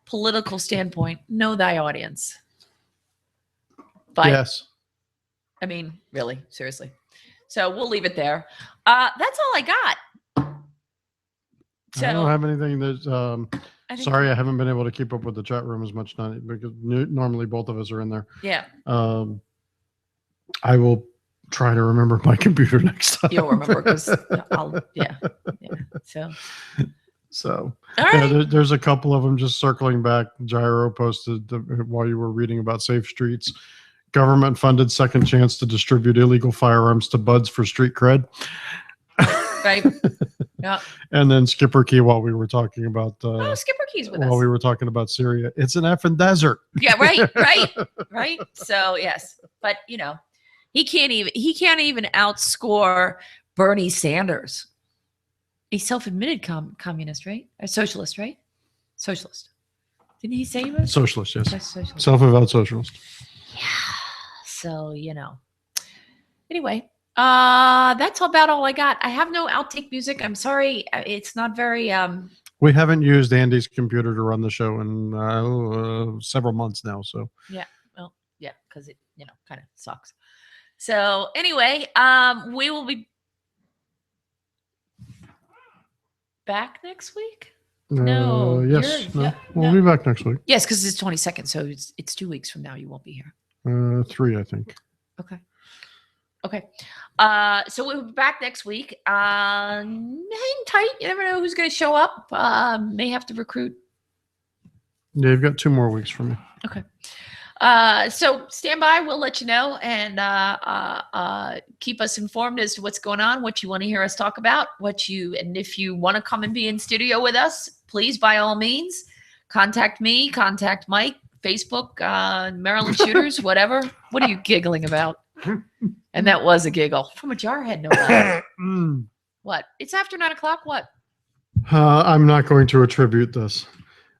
political standpoint, know thy audience. But yes. I mean, really, seriously. So we'll leave it there. That's all I got. So I don't have anything that. Sorry, I haven't been able to keep up with the chat room as much now because normally both of us are in there. Yeah. I will try to remember my computer next time. You'll remember because yeah. So all right. Yeah, there's a couple of them just circling back. Gyro posted while you were reading about Safe Streets. Government funded second chance to distribute illegal firearms to buds for street cred. Right. Yeah. And then Skipper Key while we were talking about Skipper Key's with us. While we were talking about Syria. It's an effing desert. Yeah, right. So yes. But he can't even outscore Bernie Sanders. He's self-admitted communist, right? Or socialist, right? Socialist. Didn't he say he was? Socialist, yes. Socialist. Self-avowed socialist. Yeah. So, Anyway, that's about all I got. I have no outtake music. I'm sorry. It's not very we haven't used Andy's computer to run the show in several months now, so. Yeah. Well, yeah, because it, kind of sucks. So anyway, we will be back next week. No. Yes. No. We'll be back next week. Yes, because it's 22nd, so it's 2 weeks from now. You won't be here. 3, I think. Okay. So we'll be back next week. Hang tight. You never know who's going to show up. May have to recruit. Yeah, you've got 2 more weeks for me. Okay. So stand by. We'll let you know and keep us informed as to what's going on, what you want to hear us talk about, and if you want to come and be in studio with us, please, by all means, contact me, contact Mike, Facebook, Maryland Shooters, whatever. What are you giggling about? And that was a giggle from a jarhead, no doubt. What? It's after 9:00. What? I'm not going to attribute this.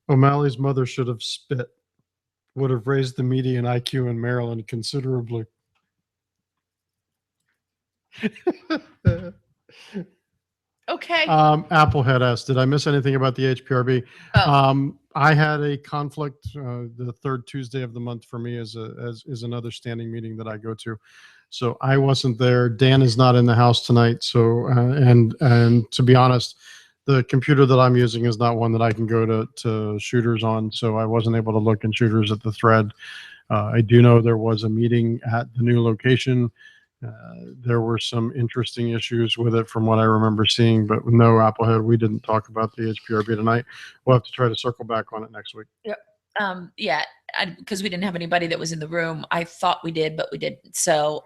O'Malley's mother should have spit. Would have raised the median IQ in Maryland considerably. Okay. Applehead asked, did I miss anything about the HPRB? Oh. I had a conflict. The third Tuesday of the month for me is another standing meeting that I go to. So I wasn't there. Dan is not in the house tonight. So, and to be honest, the computer that I'm using is not one that I can go to Shooters on. So I wasn't able to look in Shooters at the thread. I do know there was a meeting at the new location. There were some interesting issues with it from what I remember seeing, but no, Applehead, we didn't talk about the HPRB tonight. We'll have to try to circle back on it next week. Yep. Yeah, because we didn't have anybody that was in the room. I thought we did, but we didn't. So,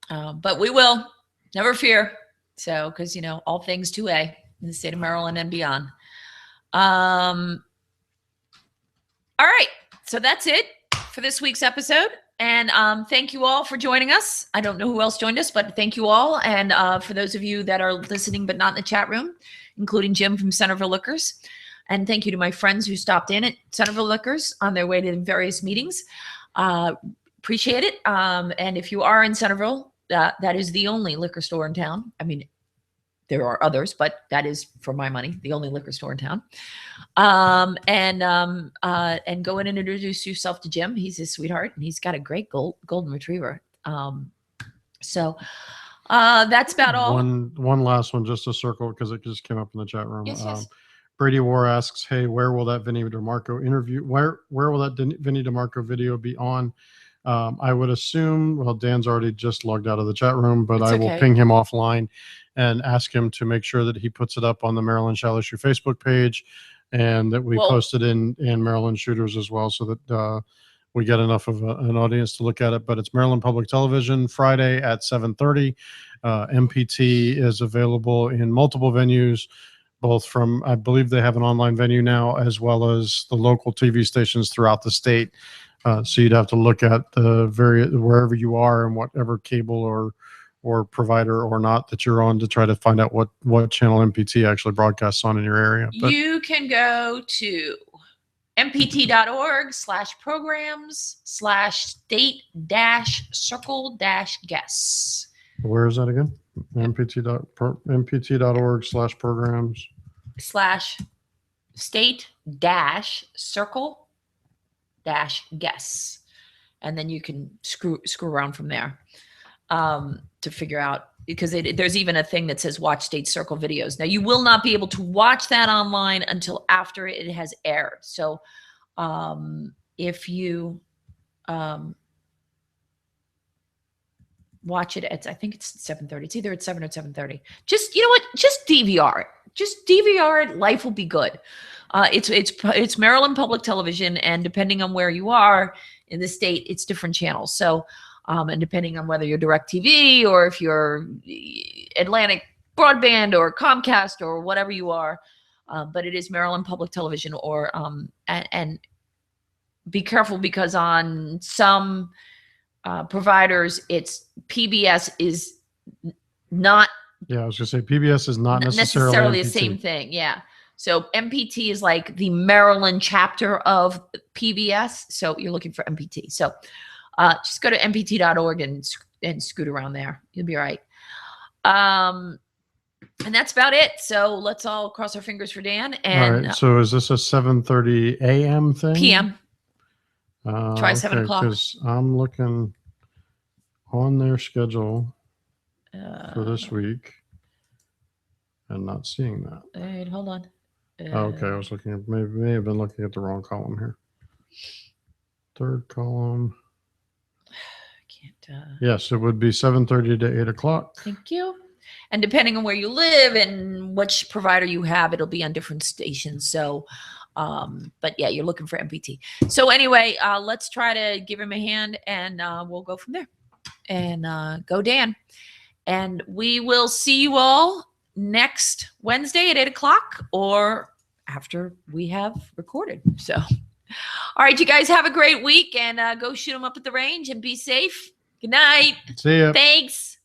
but we will. Never fear. So, because, all things 2A in the state of Maryland and beyond. All right. So that's it for this week's episode. And thank you all for joining us. I don't know who else joined us, but thank you all. And for those of you that are listening but not in the chat room, including Jim from Centerville Liquors. And thank you to my friends who stopped in at Centerville Liquors on their way to various meetings. Appreciate it. And if you are in Centerville, that is the only liquor store in town. I mean, there are others, but that is, for my money, the only liquor store in town. And go in and introduce yourself to Jim. He's his sweetheart, and he's got a great golden retriever. So That's about all. One last one, just to circle, because it just came up in the chat room. Yes. Brady War asks, "Hey, where will that Vinny DeMarco interview? Where will that Vinny DeMarco video be on?" I would assume. Well, Dan's already just logged out of the chat room, but It's I will okay. ping him offline and ask him to make sure that he puts it up on the Maryland Shall Issue Facebook page, and that we post it in Maryland Shooters as well, so that we get enough of an audience to look at it. But it's Maryland Public Television, Friday at 7:30. MPT is available in multiple venues, both from, I believe they have an online venue now, as well as the local TV stations throughout the state. So you'd have to look at the wherever you are and whatever cable or provider or not that you're on to try to find out what channel MPT actually broadcasts on in your area. But you can go to mpt.org/programs/state-circle-guests. where is that again? mpt.org/programs/state-circle-guests. And then you can screw around from there to figure out, because there's even a thing that says watch state circle videos. Now, you will not be able to watch that online until after it has aired. So if you watch it at, I think it's 7:30. It's either at 7 or 7:30. Just, you know what? Just DVR it. Just DVR it. Life will be good. It's Maryland Public Television, and depending on where you are in the state, it's different channels. So, and depending on whether you're DirecTV or if you're Atlantic Broadband or Comcast or whatever you are, but it is Maryland Public Television. Or and be careful, because on some providers, it's PBS is not. Yeah, I was gonna say PBS is not necessarily the same thing. Yeah. So MPT is like the Maryland chapter of PBS. So you're looking for MPT. So just go to mpt.org and scoot around there. You'll be all right. And that's about it. So let's all cross our fingers for Dan. And all right. So is this a 7:30 a.m. thing? PM. Try 7 o'clock. Because I'm looking on their schedule for this week and not seeing that. Wait, hold on. Okay, I was looking at, may have been looking at the wrong column here. Third column. I can't. Yes, it would be 7:30 to 8 o'clock. Thank you. And depending on where you live and which provider you have, it'll be on different stations. So, but yeah, you're looking for MPT. So anyway, let's try to give him a hand, and we'll go from there. And go Dan. And we will see you all next Wednesday at 8 o'clock, or after we have recorded. So, all right, you guys have a great week, and go shoot them up at the range and be safe. Good night. See ya. Thanks.